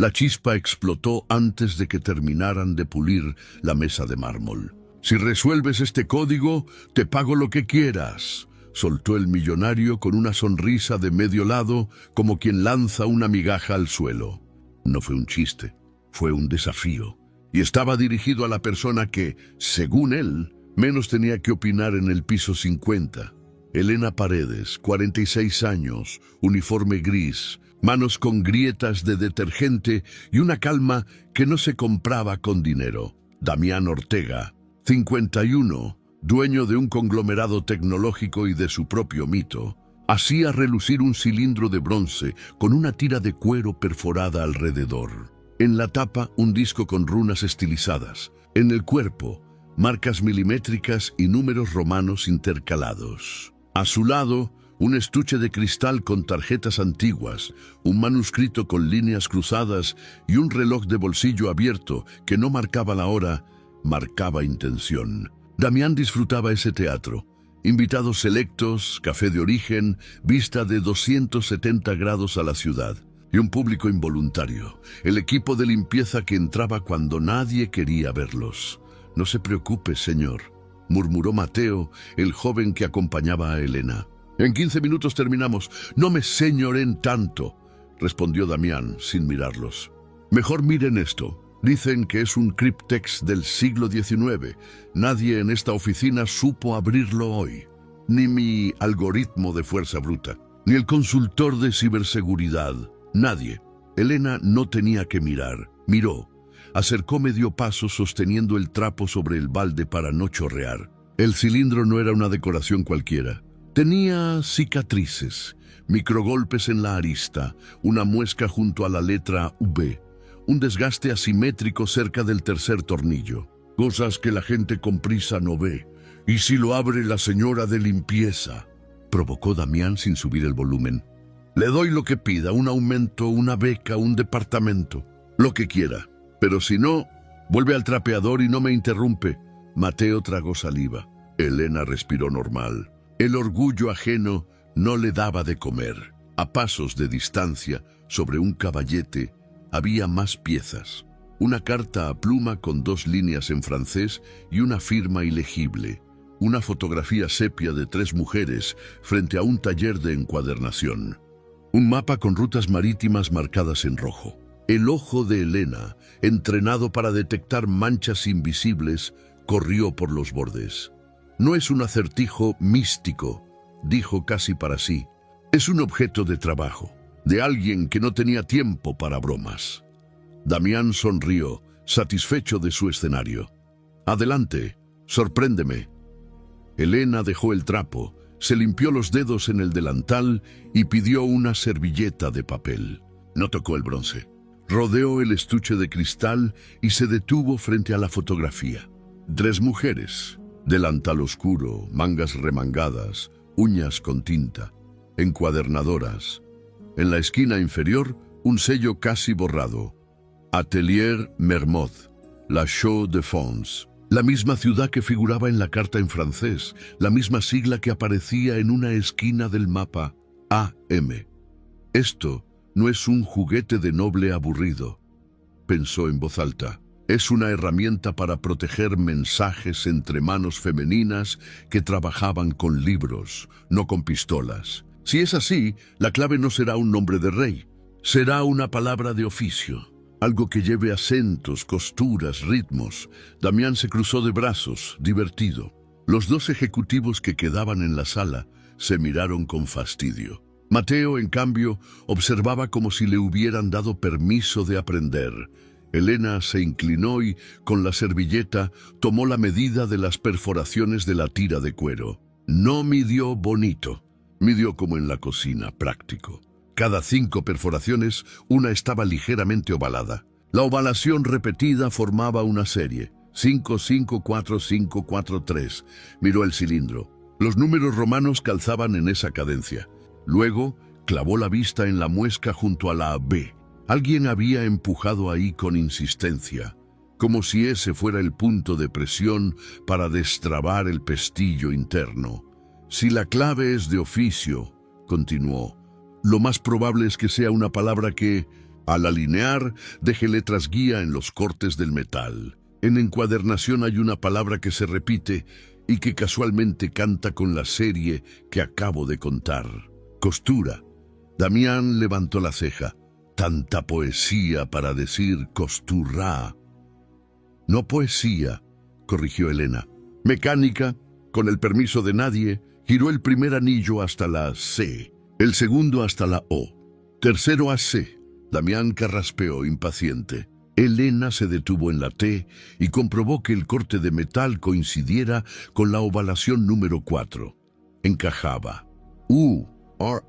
La chispa explotó antes de que terminaran de pulir la mesa de mármol. «Si resuelves este código, te pago lo que quieras», soltó el millonario con una sonrisa de medio lado, como quien lanza una migaja al suelo. No fue un chiste, fue un desafío, y estaba dirigido a la persona que, según él, menos tenía que opinar en el piso 50. Elena Paredes, 46 años, uniforme gris, manos con grietas de detergente y una calma que no se compraba con dinero. Damián Ortega, 51, dueño de un conglomerado tecnológico y de su propio mito, hacía relucir un cilindro de bronce con una tira de cuero perforada alrededor. En la tapa, un disco con runas estilizadas. En el cuerpo, marcas milimétricas y números romanos intercalados. A su lado, un estuche de cristal con tarjetas antiguas, un manuscrito con líneas cruzadas y un reloj de bolsillo abierto que no marcaba la hora, marcaba intención. Damián disfrutaba ese teatro. Invitados selectos, café de origen, vista de 270 grados a la ciudad. Y un público involuntario, el equipo de limpieza que entraba cuando nadie quería verlos. «No se preocupe, señor», murmuró Mateo, el joven que acompañaba a Elena. «En 15 minutos terminamos». «No me señoren tanto», respondió Damián sin mirarlos. «Mejor miren esto. Dicen que es un cryptex del siglo XIX. Nadie en esta oficina supo abrirlo hoy. Ni mi algoritmo de fuerza bruta, ni el consultor de ciberseguridad. Nadie». Elena no tenía que mirar. Miró. Acercó medio paso sosteniendo el trapo sobre el balde para no chorrear. El cilindro no era una decoración cualquiera. Tenía cicatrices, microgolpes en la arista, una muesca junto a la letra V, un desgaste asimétrico cerca del tercer tornillo. «Cosas que la gente con prisa no ve. ¿Y si lo abre la señora de limpieza?», provocó Damián sin subir el volumen. «Le doy lo que pida, un aumento, una beca, un departamento, lo que quiera. Pero si no, vuelve al trapeador y no me interrumpe». Mateo tragó saliva. Elena respiró normal. El orgullo ajeno no le daba de comer. A pasos de distancia, sobre un caballete, había más piezas. Una carta a pluma con 2 líneas en francés y una firma ilegible. Una fotografía sepia de 3 mujeres frente a un taller de encuadernación. Un mapa con rutas marítimas marcadas en rojo. El ojo de Elena, entrenado para detectar manchas invisibles, corrió por los bordes. «No es un acertijo místico», dijo casi para sí. «Es un objeto de trabajo, de alguien que no tenía tiempo para bromas». Damián sonrió, satisfecho de su escenario. «Adelante, sorpréndeme». Elena dejó el trapo, se limpió los dedos en el delantal y pidió una servilleta de papel. No tocó el bronce. Rodeó el estuche de cristal y se detuvo frente a la fotografía. 3 mujeres, delantal oscuro, mangas remangadas, uñas con tinta, encuadernadoras. En la esquina inferior, un sello casi borrado. Atelier Mermoz, La Chaux-de-Fonds. La misma ciudad que figuraba en la carta en francés, la misma sigla que aparecía en una esquina del mapa, AM. «Esto no es un juguete de noble aburrido», pensó en voz alta. «Es una herramienta para proteger mensajes entre manos femeninas que trabajaban con libros, no con pistolas. Si es así, la clave no será un nombre de rey, será una palabra de oficio. Algo que lleve acentos, costuras, ritmos». Damián se cruzó de brazos, divertido. Los 2 ejecutivos que quedaban en la sala se miraron con fastidio. Mateo, en cambio, observaba como si le hubieran dado permiso de aprender. Elena se inclinó y, con la servilleta, tomó la medida de las perforaciones de la tira de cuero. No midió bonito, midió como en la cocina, práctico. Cada 5 perforaciones, una estaba ligeramente ovalada. La ovalación repetida formaba una serie. 5, 5, 4, 5, 4, 3. Miró el cilindro. Los números romanos calzaban en esa cadencia. Luego, clavó la vista en la muesca junto a la B. Alguien había empujado ahí con insistencia, como si ese fuera el punto de presión para destrabar el pestillo interno. «Si la clave es de oficio», continuó, «lo más probable es que sea una palabra que Al alinear, deje letras guía en los cortes del metal. En encuadernación hay una palabra que se repite y que casualmente canta con la serie que acabo de contar. Costura. Damián levantó la ceja. Tanta poesía para decir costurra. No poesía, corrigió Elena. Mecánica, con el permiso de nadie, giró el primer anillo hasta la C, el segundo hasta la O, tercero a C. Damián carraspeó impaciente. Elena se detuvo en la T y comprobó que el corte de metal coincidiera con la ovalación número 4. Encajaba. A.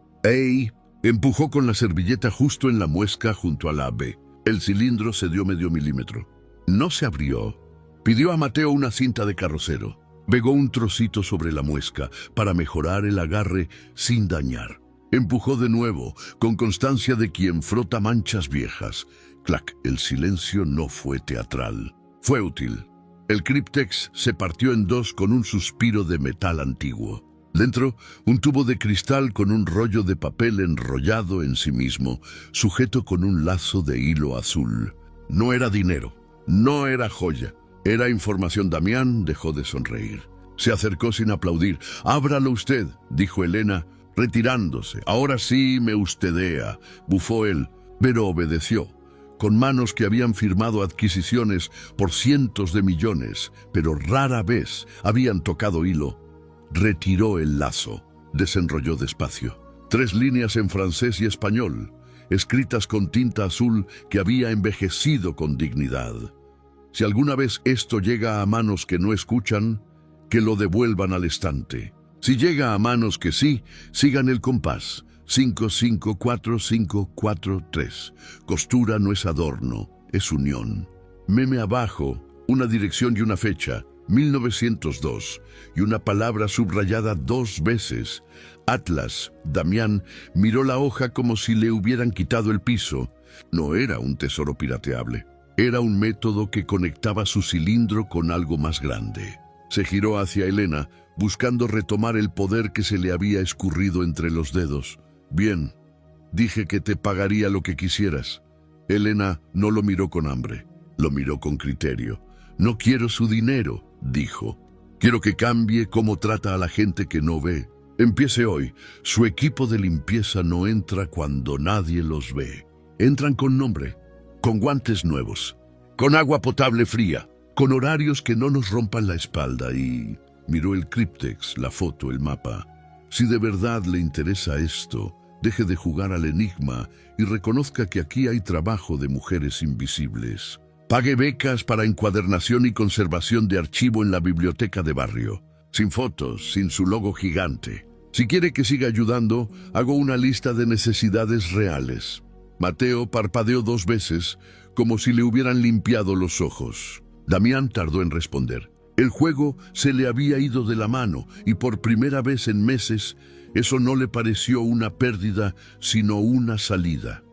Empujó con la servilleta justo en la muesca junto a la B. El cilindro cedió medio milímetro. No se abrió. Pidió a Mateo una cinta de carrocero. Pegó un trocito sobre la muesca para mejorar el agarre sin dañar. Empujó de nuevo, con constancia de quien frota manchas viejas. Clac, el silencio no fue teatral. Fue útil. El Cryptex se partió en dos con un suspiro de metal antiguo. Dentro, un tubo de cristal con un rollo de papel enrollado en sí mismo, sujeto con un lazo de hilo azul. No era dinero, no era joya, era información. Damián dejó de sonreír. Se acercó sin aplaudir. «Ábralo usted», dijo Elena, retirándose. «Ahora sí me ustedea», bufó él, pero obedeció. Con manos que habían firmado adquisiciones por cientos de millones, pero rara vez habían tocado hilo, retiró el lazo, desenrolló despacio. 3 líneas en francés y español, escritas con tinta azul que había envejecido con dignidad. Si alguna vez esto llega a manos que no escuchan, que lo devuelvan al estante. Si llega a manos que sí, sigan el compás. 5-5-4-5-4-3. Costura no es adorno, es unión. Meme abajo, una dirección y una fecha, 1902, y una palabra subrayada 2 veces. Atlas. Damián miró la hoja como si le hubieran quitado el piso. No era un tesoro pirateable. Era un método que conectaba su cilindro con algo más grande. Se giró hacia Elena, buscando retomar el poder que se le había escurrido entre los dedos. «Bien, dije que te pagaría lo que quisieras». Elena no lo miró con hambre, lo miró con criterio. «No quiero su dinero», dijo. «Quiero que cambie cómo trata a la gente que no ve. Empiece hoy. Su equipo de limpieza no entra cuando nadie los ve. Entran con nombre, con guantes nuevos, con agua potable fría, con horarios que no nos rompan la espalda». Y miró el Cryptex, la foto, el mapa. Si de verdad le interesa esto, deje de jugar al enigma y reconozca que aquí hay trabajo de mujeres invisibles. Pague becas para encuadernación y conservación de archivo en la biblioteca de barrio, sin fotos, sin su logo gigante. Si quiere que siga ayudando, hago una lista de necesidades reales. Mateo parpadeó 2 veces, como si le hubieran limpiado los ojos. Damián tardó en responder. El juego se le había ido de la mano y por primera vez en meses, eso no le pareció una pérdida, sino una salida.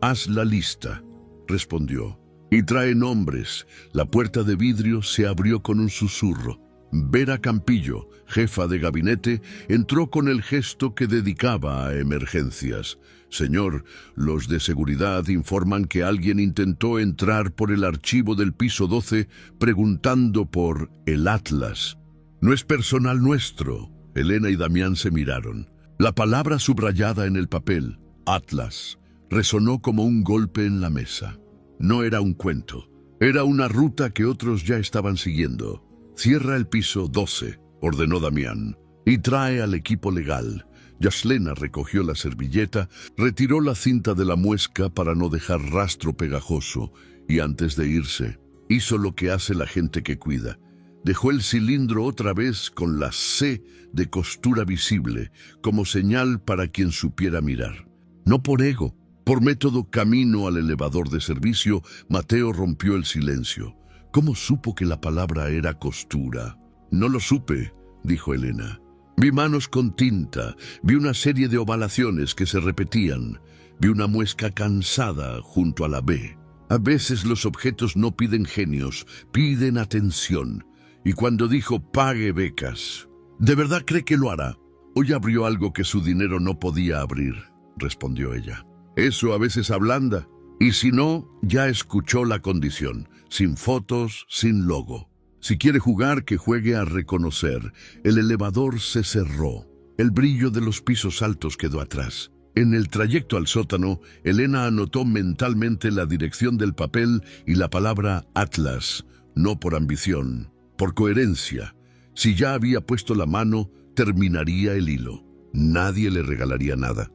«Haz la lista», respondió. «Y trae nombres». La puerta de vidrio se abrió con un susurro. Vera Campillo, jefa de gabinete, entró con el gesto que dedicaba a emergencias. «Señor, los de seguridad informan que alguien intentó entrar por el archivo del piso 12 preguntando por el Atlas». «No es personal nuestro». Elena y Damián se miraron. La palabra subrayada en el papel, Atlas, resonó como un golpe en la mesa. No era un cuento, era una ruta que otros ya estaban siguiendo. «Cierra el piso 12», ordenó Damián, «y trae al equipo legal». Yaslena recogió la servilleta, retiró la cinta de la muesca para no dejar rastro pegajoso y antes de irse, hizo lo que hace la gente que cuida. Dejó el cilindro otra vez con la C de costura visible, como señal para quien supiera mirar. No por ego, por método camino al elevador de servicio, Mateo rompió el silencio. ¿Cómo supo que la palabra era costura? «No lo supe», dijo Elena. «Vi manos con tinta, vi una serie de ovalaciones que se repetían, vi una muesca cansada junto a la B. A veces los objetos no piden genios, piden atención. Y cuando dijo pague becas, ¿de verdad cree que lo hará? Hoy abrió algo que su dinero no podía abrir», respondió ella. «Eso a veces ablanda». Y si no, ya escuchó la condición, sin fotos, sin logo. Si quiere jugar, que juegue a reconocer. El elevador se cerró. El brillo de los pisos altos quedó atrás. En el trayecto al sótano, Elena anotó mentalmente la dirección del papel y la palabra Atlas, no por ambición, por coherencia. Si ya había puesto la mano, terminaría el hilo. Nadie le regalaría nada.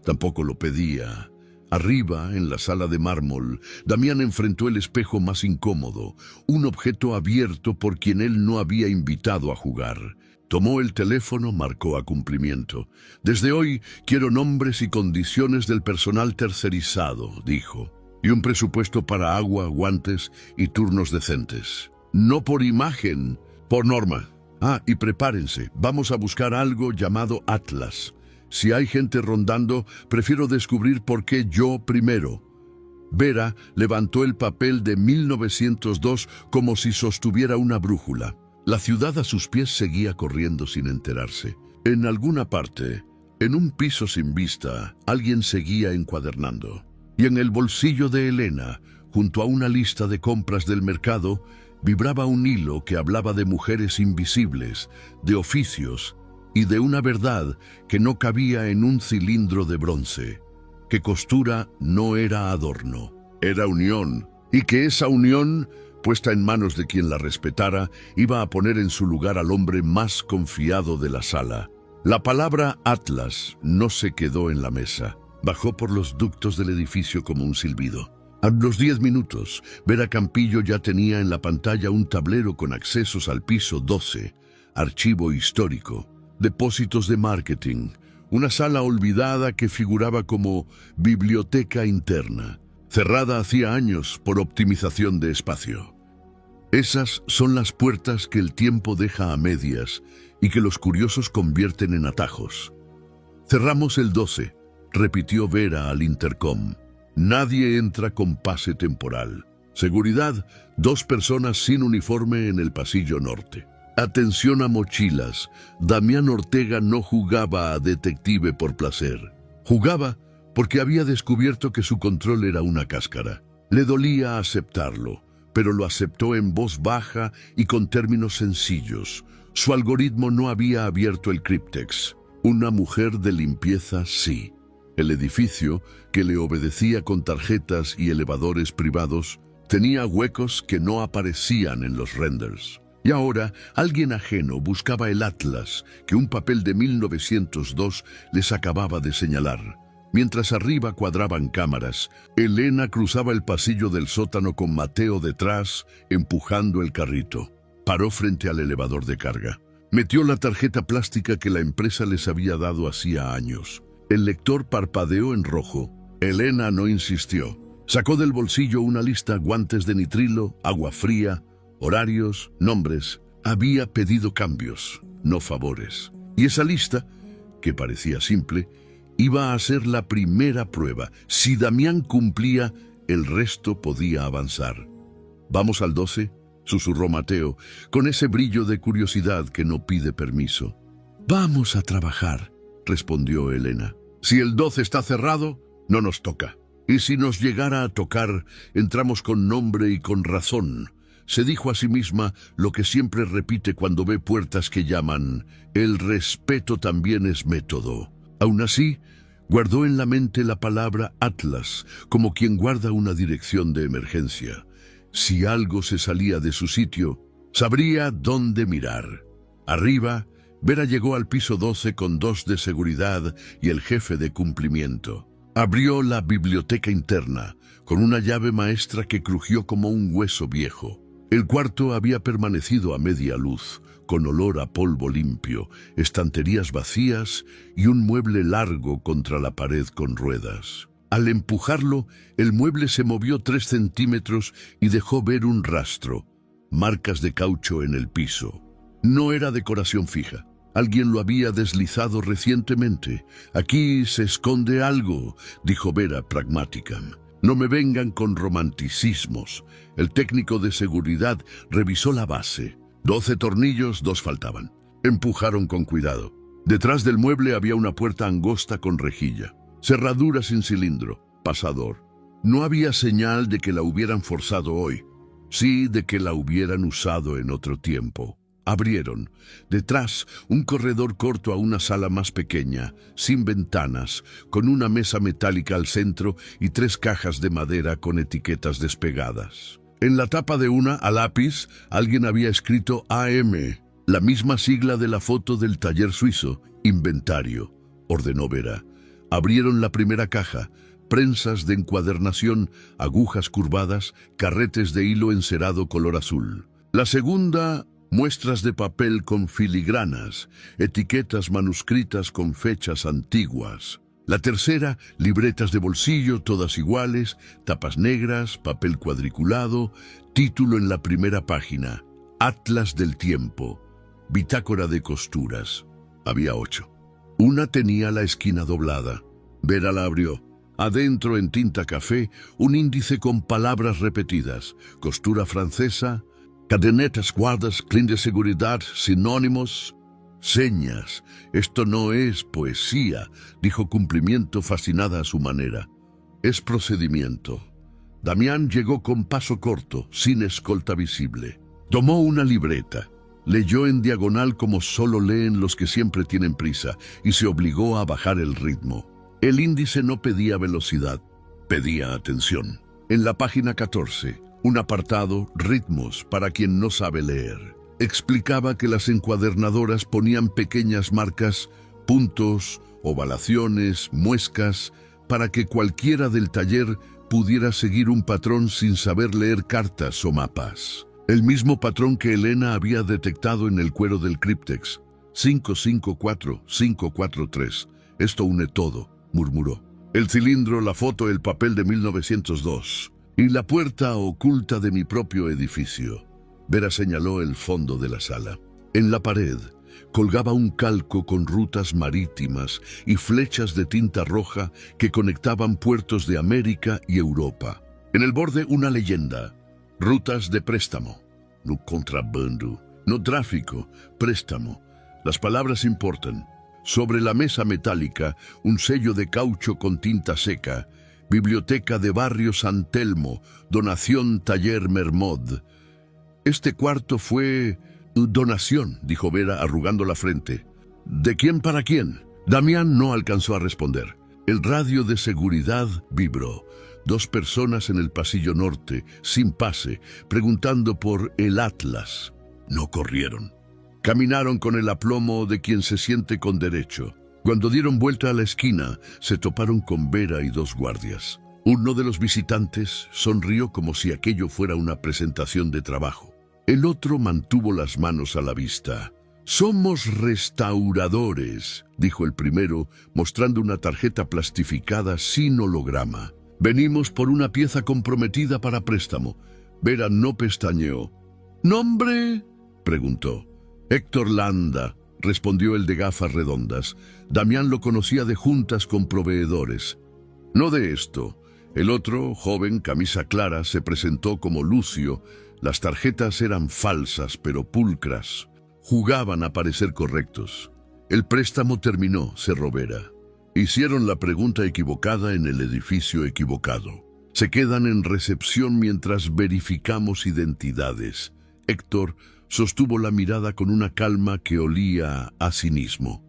Tampoco lo pedía. Arriba, en la sala de mármol, Damián enfrentó el espejo más incómodo, un objeto abierto por quien él no había invitado a jugar. Tomó el teléfono, marcó a cumplimiento. «Desde hoy quiero nombres y condiciones del personal tercerizado», dijo, «y un presupuesto para agua, guantes y turnos decentes. No por imagen, por norma. Y prepárense, vamos a buscar algo llamado Atlas. Si hay gente rondando, prefiero descubrir por qué yo primero». Vera levantó el papel de 1902 como si sostuviera una brújula. La ciudad a sus pies seguía corriendo sin enterarse. En alguna parte, en un piso sin vista, alguien seguía encuadernando. Y en el bolsillo de Elena, junto a una lista de compras del mercado, vibraba un hilo que hablaba de mujeres invisibles, de oficios y de una verdad que no cabía en un cilindro de bronce, que costura no era adorno, era unión, y que esa unión, puesta en manos de quien la respetara, iba a poner en su lugar al hombre más confiado de la sala. La palabra Atlas no se quedó en la mesa. Bajó por los ductos del edificio como un silbido. A los 10 minutos, Vera Campillo ya tenía en la pantalla un tablero con accesos al piso 12, archivo histórico, depósitos de marketing, una sala olvidada que figuraba como biblioteca interna, cerrada hacía años por optimización de espacio. Esas son las puertas que el tiempo deja a medias y que los curiosos convierten en atajos. «Cerramos el 12», repitió Vera al intercom. «Nadie entra con pase temporal. Seguridad, 2 personas sin uniforme en el pasillo norte. Atención a mochilas. Damián Ortega no jugaba a detective por placer. Jugaba porque había descubierto que su control era una cáscara. Le dolía aceptarlo, pero lo aceptó en voz baja y con términos sencillos. Su algoritmo no había abierto el cryptex. Una mujer de limpieza, sí. El edificio, que le obedecía con tarjetas y elevadores privados, tenía huecos que no aparecían en los renders. Y ahora, alguien ajeno buscaba el Atlas que un papel de 1902 les acababa de señalar. Mientras arriba cuadraban cámaras, Elena cruzaba el pasillo del sótano con Mateo detrás, empujando el carrito. Paró frente al elevador de carga. Metió la tarjeta plástica que la empresa les había dado hacía años. El lector parpadeó en rojo. Elena no insistió. Sacó del bolsillo una lista: guantes de nitrilo, agua fría, horarios, nombres. Había pedido cambios, no favores. Y esa lista, que parecía simple, iba a ser la primera prueba. Si Damián cumplía, el resto podía avanzar. «¿Vamos al 12?» susurró Mateo, con ese brillo de curiosidad que no pide permiso. «Vamos a trabajar», respondió Elena. «Si el 12 está cerrado, no nos toca. Y si nos llegara a tocar, entramos con nombre y con razón». Se dijo a sí misma lo que siempre repite cuando ve puertas que llaman: «El respeto también es método». Aún así, guardó en la mente la palabra Atlas, como quien guarda una dirección de emergencia. Si algo se salía de su sitio, sabría dónde mirar. Arriba, Vera llegó al piso 12 con 2 de seguridad y el jefe de cumplimiento. Abrió la biblioteca interna, con una llave maestra que crujió como un hueso viejo. El cuarto había permanecido a media luz, con olor a polvo limpio, estanterías vacías y un mueble largo contra la pared con ruedas. Al empujarlo, el mueble se movió 3 centímetros y dejó ver un rastro, marcas de caucho en el piso. No era decoración fija. Alguien lo había deslizado recientemente. «Aquí se esconde algo», dijo Vera, pragmática. «No me vengan con romanticismos». El técnico de seguridad revisó la base. 12 tornillos, 2 faltaban. Empujaron con cuidado. Detrás del mueble había una puerta angosta con rejilla. Cerradura sin cilindro, pasador. No había señal de que la hubieran forzado hoy, sí de que la hubieran usado en otro tiempo. Abrieron, detrás, un corredor corto a una sala más pequeña, sin ventanas, con una mesa metálica al centro y 3 cajas de madera con etiquetas despegadas. En la tapa de una, a lápiz, alguien había escrito AM, la misma sigla de la foto del taller suizo, inventario, ordenó Vera. Abrieron la primera caja, prensas de encuadernación, agujas curvadas, carretes de hilo encerado color azul. La segunda, muestras de papel con filigranas, etiquetas manuscritas con fechas antiguas. La tercera, libretas de bolsillo, todas iguales, tapas negras, papel cuadriculado, título en la primera página, Atlas del Tiempo, bitácora de costuras. Había 8. Una tenía la esquina doblada. Vera la abrió. Adentro, en tinta café, un índice con palabras repetidas, costura francesa, cadenetas guardas, clean de seguridad, sinónimos, señas. Esto no es poesía, dijo Cumplimiento fascinada a su manera. Es procedimiento. Damián llegó con paso corto, sin escolta visible. Tomó una libreta. Leyó en diagonal como solo leen los que siempre tienen prisa y se obligó a bajar el ritmo. El índice no pedía velocidad, pedía atención. En la página 14, un apartado, ritmos, para quien no sabe leer. Explicaba que las encuadernadoras ponían pequeñas marcas, puntos, ovalaciones, muescas, para que cualquiera del taller pudiera seguir un patrón sin saber leer cartas o mapas. El mismo patrón que Elena había detectado en el cuero del Cryptex. 554-543. Esto une todo, murmuró. El cilindro, la foto, el papel de 1902. Y la puerta oculta de mi propio edificio. Vera señaló el fondo de la sala. En la pared colgaba un calco con rutas marítimas y flechas de tinta roja que conectaban puertos de América y Europa. En el borde una leyenda. Rutas de préstamo. No contrabando. No tráfico. Préstamo. Las palabras importan. Sobre la mesa metálica, un sello de caucho con tinta seca. Biblioteca de Barrio San Telmo. Donación Taller Mermod. Este cuarto fue... donación, dijo Vera arrugando la frente. ¿De quién para quién? Damián no alcanzó a responder. El radio de seguridad vibró. 2 personas en el pasillo norte, sin pase, preguntando por el Atlas. No corrieron. Caminaron con el aplomo de quien se siente con derecho. Cuando dieron vuelta a la esquina, se toparon con Vera y 2 guardias. Uno de los visitantes sonrió como si aquello fuera una presentación de trabajo. El otro mantuvo las manos a la vista. «Somos restauradores», dijo el primero, mostrando una tarjeta plastificada sin holograma. «Venimos por una pieza comprometida para préstamo». Vera no pestañeó. «¿Nombre?», preguntó. «Héctor Landa», respondió el de gafas redondas. Damián lo conocía de juntas con proveedores. «No de esto». El otro, joven, camisa clara, se presentó como Lucio. Las tarjetas eran falsas, pero pulcras. Jugaban a parecer correctos. El préstamo terminó, cerró Vera. Hicieron la pregunta equivocada en el edificio equivocado. Se quedan en recepción mientras verificamos identidades. Héctor sostuvo la mirada con una calma que olía a cinismo.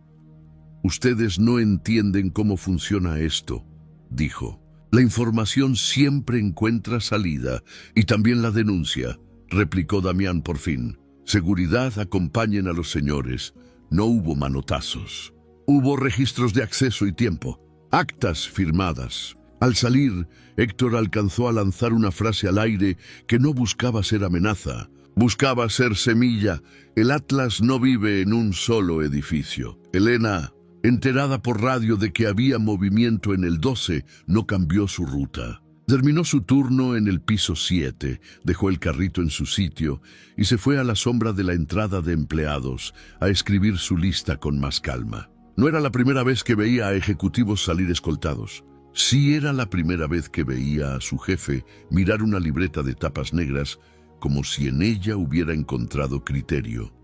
«Ustedes no entienden cómo funciona esto», dijo. «La información siempre encuentra salida y también la denuncia», replicó Damián por fin. «Seguridad, acompañen a los señores». No hubo manotazos. Hubo registros de acceso y tiempo. Actas firmadas. Al salir, Héctor alcanzó a lanzar una frase al aire que no buscaba ser amenaza. Buscaba ser semilla. El Atlas no vive en un solo edificio. Elena, enterada por radio de que había movimiento en el 12, no cambió su ruta. Terminó su turno en el piso 7, dejó el carrito en su sitio y se fue a la sombra de la entrada de empleados a escribir su lista con más calma. No era la primera vez que veía a ejecutivos salir escoltados. Sí era la primera vez que veía a su jefe mirar una libreta de tapas negras como si en ella hubiera encontrado criterio.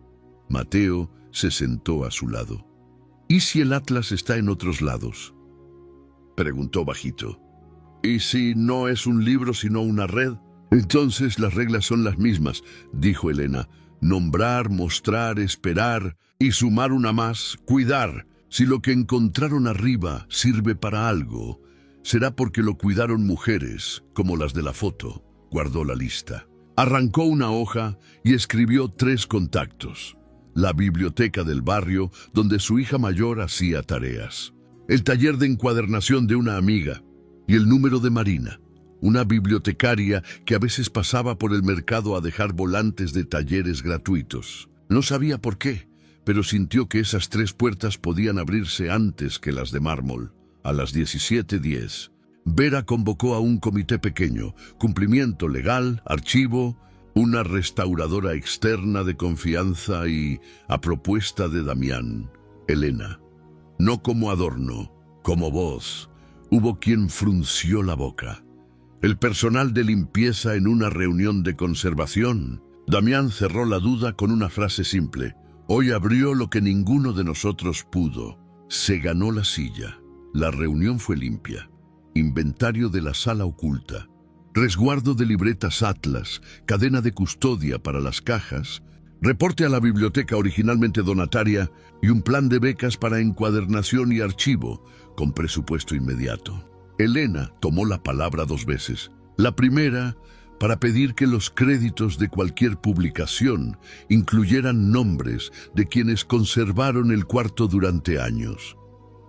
Mateo se sentó a su lado. «¿Y si el Atlas está en otros lados?», preguntó bajito. ¿Y si no es un libro sino una red? Entonces las reglas son las mismas, dijo Elena. Nombrar, mostrar, esperar y sumar una más, cuidar. Si lo que encontraron arriba sirve para algo, será porque lo cuidaron mujeres, como las de la foto. Guardó la lista. Arrancó una hoja y escribió 3 contactos. La biblioteca del barrio, donde su hija mayor hacía tareas. El taller de encuadernación de una amiga. Y el número de Marina, una bibliotecaria que a veces pasaba por el mercado a dejar volantes de talleres gratuitos. No sabía por qué, pero sintió que esas 3 puertas podían abrirse antes que las de mármol. A las 17:10, Vera convocó a un comité pequeño, cumplimiento legal, archivo, una restauradora externa de confianza y, a propuesta de Damián, Elena. No como adorno, como voz. Hubo quien frunció la boca. El personal de limpieza en una reunión de conservación. Damián cerró la duda con una frase simple. Hoy abrió lo que ninguno de nosotros pudo. Se ganó la silla. La reunión fue limpia. Inventario de la sala oculta. Resguardo de libretas Atlas, cadena de custodia para las cajas, reporte a la biblioteca originalmente donataria y un plan de becas para encuadernación y archivo, con presupuesto inmediato. Elena tomó la palabra 2 veces. La primera, para pedir que los créditos de cualquier publicación incluyeran nombres de quienes conservaron el cuarto durante años.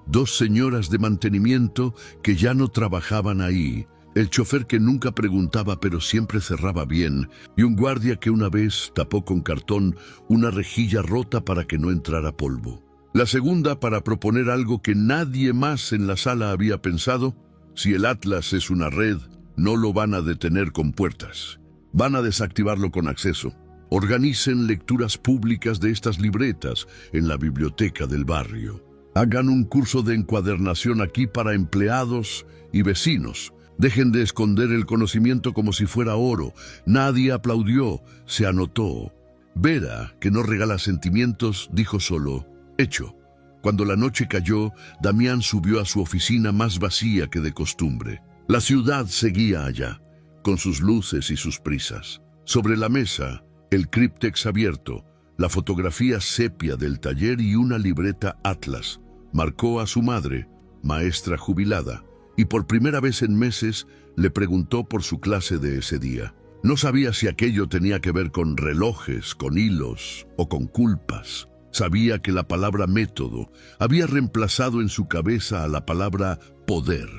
2 señoras de mantenimiento que ya no trabajaban ahí, el chofer que nunca preguntaba pero siempre cerraba bien, y un guardia que una vez tapó con cartón una rejilla rota para que no entrara polvo. La segunda para proponer algo que nadie más en la sala había pensado. Si el Atlas es una red, no lo van a detener con puertas. Van a desactivarlo con acceso. Organicen lecturas públicas de estas libretas en la biblioteca del barrio. Hagan un curso de encuadernación aquí para empleados y vecinos. Dejen de esconder el conocimiento como si fuera oro. Nadie aplaudió, se anotó. Vera, que no regala sentimientos, dijo solo, hecho. Cuando la noche cayó, Damián subió a su oficina más vacía que de costumbre. La ciudad seguía allá, con sus luces y sus prisas. Sobre la mesa, el críptex abierto, la fotografía sepia del taller y una libreta Atlas. Marcó a su madre, maestra jubilada, y por primera vez en meses le preguntó por su clase de ese día. No sabía si aquello tenía que ver con relojes, con hilos o con culpas. Sabía que la palabra método había reemplazado en su cabeza a la palabra poder.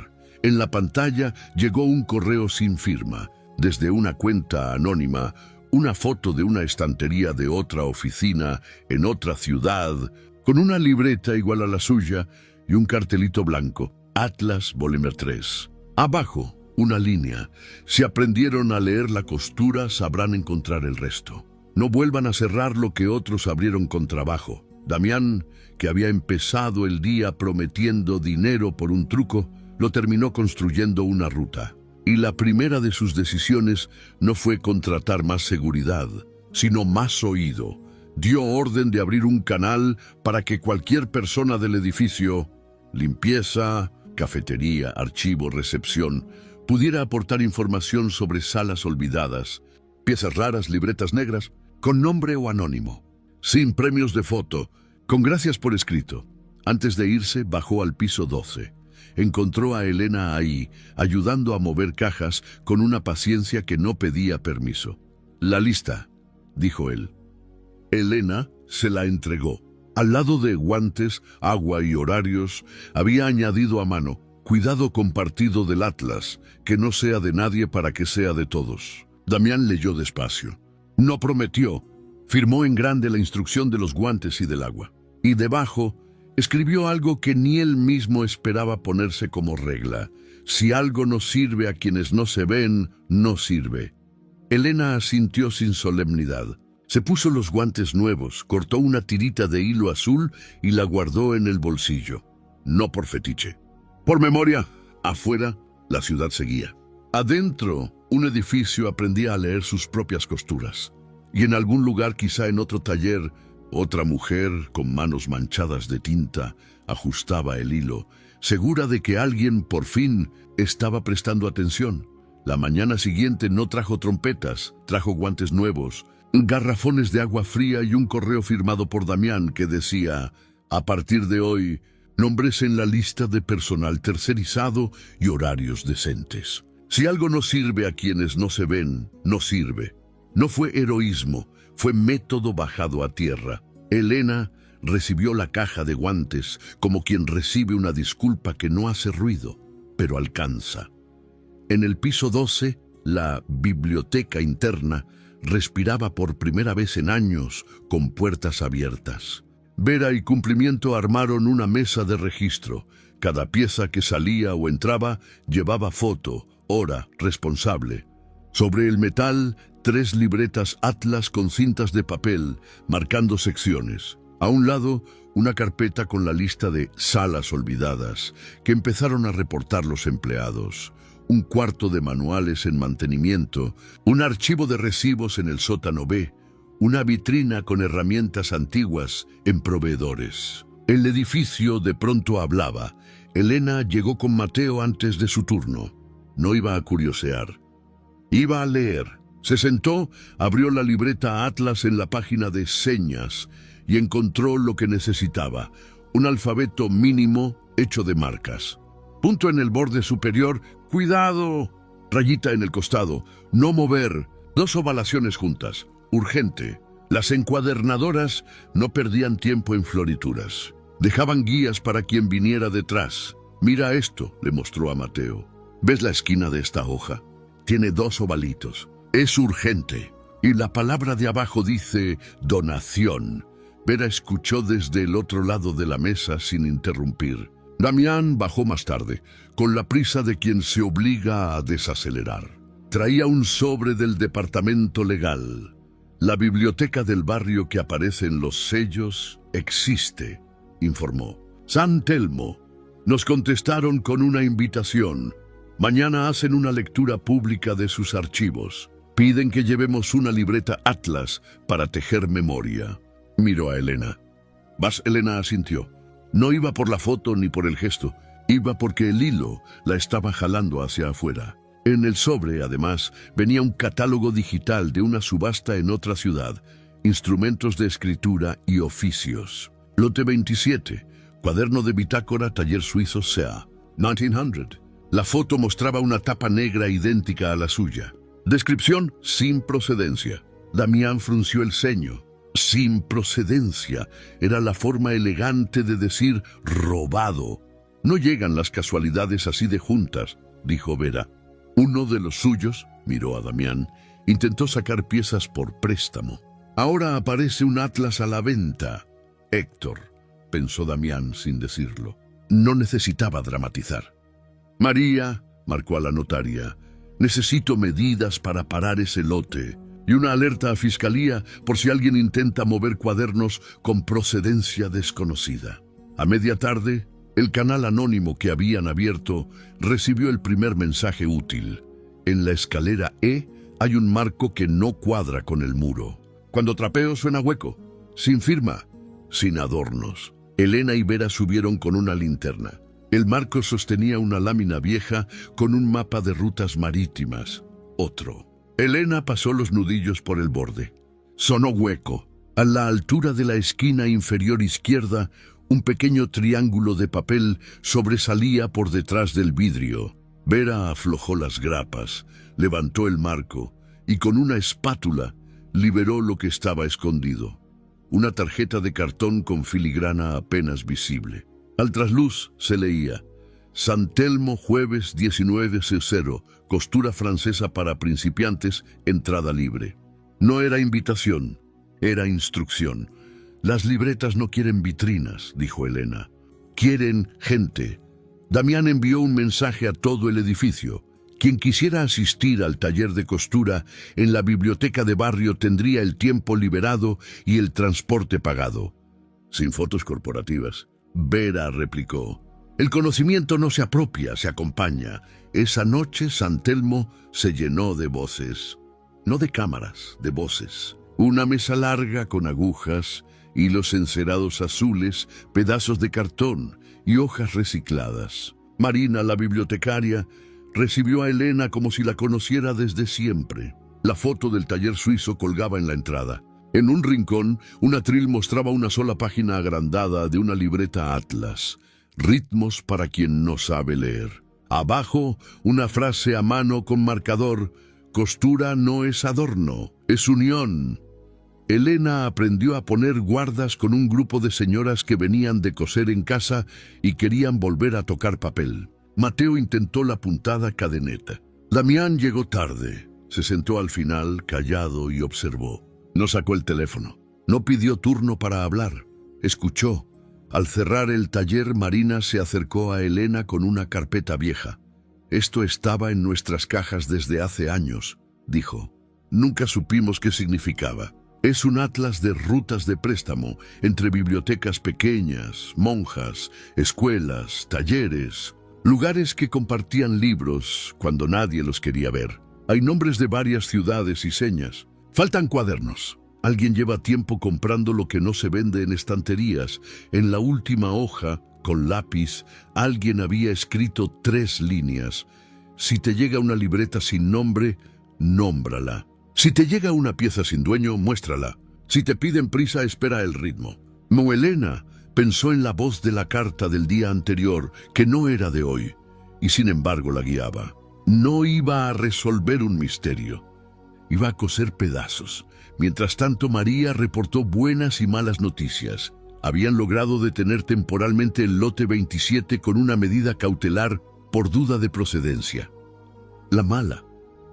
En la pantalla llegó un correo sin firma, desde una cuenta anónima, una foto de una estantería de otra oficina en otra ciudad, con una libreta igual a la suya y un cartelito blanco, Atlas Volumen 3. Abajo, una línea. Si aprendieron a leer la costura, sabrán encontrar el resto. No vuelvan a cerrar lo que otros abrieron con trabajo. Damián, que había empezado el día prometiendo dinero por un truco, lo terminó construyendo una ruta. Y la primera de sus decisiones no fue contratar más seguridad, sino más oído. Dio orden de abrir un canal para que cualquier persona del edificio, limpieza, cafetería, archivo, recepción, pudiera aportar información sobre salas olvidadas, piezas raras, libretas negras, con nombre o anónimo, sin premios de foto, con gracias por escrito. Antes de irse, bajó al piso 12. Encontró a Elena ahí, ayudando a mover cajas con una paciencia que no pedía permiso. La lista, dijo él. Elena se la entregó. Al lado de guantes, agua y horarios, había añadido a mano, cuidado compartido del Atlas, que no sea de nadie para que sea de todos. Damián leyó despacio. No prometió. Firmó en grande la instrucción de los guantes y del agua. Y debajo, escribió algo que ni él mismo esperaba ponerse como regla. Si algo no sirve a quienes no se ven, no sirve. Elena asintió sin solemnidad. Se puso los guantes nuevos, cortó una tirita de hilo azul y la guardó en el bolsillo. No por fetiche. Por memoria. Afuera, la ciudad seguía. Adentro, un edificio aprendía a leer sus propias costuras. Y en algún lugar, quizá en otro taller, Otra mujer, con manos manchadas de tinta, ajustaba el hilo, segura de que alguien, por fin, estaba prestando atención. La mañana siguiente no trajo trompetas, trajo guantes nuevos, garrafones de agua fría y un correo firmado por Damián que decía: a partir de hoy, nombres en la lista de personal tercerizado y horarios decentes. Si algo no sirve a quienes no se ven, no sirve. No fue heroísmo, fue método bajado a tierra. Elena recibió la caja de guantes como quien recibe una disculpa que no hace ruido, pero alcanza. En el piso 12, la biblioteca interna respiraba por primera vez en años con puertas abiertas. Vera y Cumplimiento armaron una mesa de registro. Cada pieza que salía o entraba llevaba foto, hora, responsable. Sobre el metal, 3 libretas Atlas con cintas de papel, marcando secciones. A un lado, una carpeta con la lista de salas olvidadas, que empezaron a reportar los empleados. Un cuarto de manuales en mantenimiento, un archivo de recibos en el sótano B, una vitrina con herramientas antiguas en proveedores. El edificio de pronto hablaba. Elena llegó con Mateo antes de su turno. No iba a curiosear. Iba a leer. Se sentó, abrió la libreta Atlas en la página de señas y encontró lo que necesitaba: un alfabeto mínimo hecho de marcas. Punto en el borde superior, cuidado, rayita en el costado, no mover, 2 ovalaciones juntas, urgente. Las encuadernadoras no perdían tiempo en florituras. Dejaban guías para quien viniera detrás. Mira esto, le mostró a Mateo. ¿Ves la esquina de esta hoja? Tiene 2 ovalitos. Es urgente. Y la palabra de abajo dice donación. Vera escuchó desde el otro lado de la mesa sin interrumpir. Damián bajó más tarde, con la prisa de quien se obliga a desacelerar. Traía un sobre del departamento legal. La biblioteca del barrio que aparece en los sellos existe, informó. San Telmo. Nos contestaron con una invitación. Mañana hacen una lectura pública de sus archivos. Piden que llevemos una libreta Atlas para tejer memoria. Miró a Elena. ¿Vas? Elena asintió. No iba por la foto ni por el gesto. Iba porque el hilo la estaba jalando hacia afuera. En el sobre, además, venía un catálogo digital de una subasta en otra ciudad, instrumentos de escritura y oficios. Lote 27, cuaderno de bitácora, taller suizo SEA, 1900. La foto mostraba una tapa negra idéntica a la suya. Descripción: sin procedencia. Damián frunció el ceño. Sin procedencia era la forma elegante de decir robado. No llegan las casualidades así de juntas, dijo Vera. Uno de los suyos, miró a Damián, intentó sacar piezas por préstamo. Ahora aparece un Atlas a la venta. Héctor, pensó Damián sin decirlo. No necesitaba dramatizar. María, marcó a la notaria, necesito medidas para parar ese lote y una alerta a fiscalía por si alguien intenta mover cuadernos con procedencia desconocida. A media tarde, el canal anónimo que habían abierto recibió el primer mensaje útil. En la escalera E hay un marco que no cuadra con el muro. Cuando trapeo suena hueco, sin firma, sin adornos. Elena y Vera subieron con una linterna. El marco sostenía una lámina vieja con un mapa de rutas marítimas. Otro. Elena pasó los nudillos por el borde. Sonó hueco. A la altura de la esquina inferior izquierda, un pequeño triángulo de papel sobresalía por detrás del vidrio. Vera aflojó las grapas, levantó el marco y con una espátula liberó lo que estaba escondido. Una tarjeta de cartón con filigrana apenas visible. Al trasluz se leía: San Telmo, jueves 19:00, costura francesa para principiantes, entrada libre. No era invitación, era instrucción. Las libretas no quieren vitrinas, dijo Elena. Quieren gente. Damián envió un mensaje a todo el edificio. Quien quisiera asistir al taller de costura en la biblioteca de barrio tendría el tiempo liberado y el transporte pagado. Sin fotos corporativas. Vera replicó: el conocimiento no se apropia, se acompaña. Esa noche San Telmo se llenó de voces. No de cámaras, de voces. Una mesa larga con agujas hilos encerados azules, pedazos de cartón y hojas recicladas. Marina, la bibliotecaria, recibió a Elena como si la conociera desde siempre. La foto del taller suizo colgaba en la entrada. En un rincón, un atril mostraba una sola página agrandada de una libreta Atlas. Ritmos para quien no sabe leer. Abajo, una frase a mano con marcador: costura no es adorno, es unión. Elena aprendió a poner guardas con un grupo de señoras que venían de coser en casa y querían volver a tocar papel. Mateo intentó la puntada cadeneta. Damián llegó tarde. Se sentó al final, callado, y observó. No sacó el teléfono. No pidió turno para hablar. Escuchó. Al cerrar el taller, Marina se acercó a Elena con una carpeta vieja. Esto estaba en nuestras cajas desde hace años, dijo. Nunca supimos qué significaba. Es un atlas de rutas de préstamo entre bibliotecas pequeñas, monjas, escuelas, talleres, lugares que compartían libros cuando nadie los quería ver. Hay nombres de varias ciudades y señas. Faltan cuadernos. Alguien lleva tiempo comprando lo que no se vende en estanterías. En la última hoja, con lápiz, alguien había escrito 3 líneas. Si te llega una libreta sin nombre, nómbrala. Si te llega una pieza sin dueño, muéstrala. Si te piden prisa, espera el ritmo. Elena pensó en la voz de la carta del día anterior, que no era de hoy, y sin embargo la guiaba. No iba a resolver un misterio. Iba a coser pedazos. Mientras tanto, María reportó buenas y malas noticias. Habían logrado detener temporalmente el lote 27 con una medida cautelar por duda de procedencia. La mala.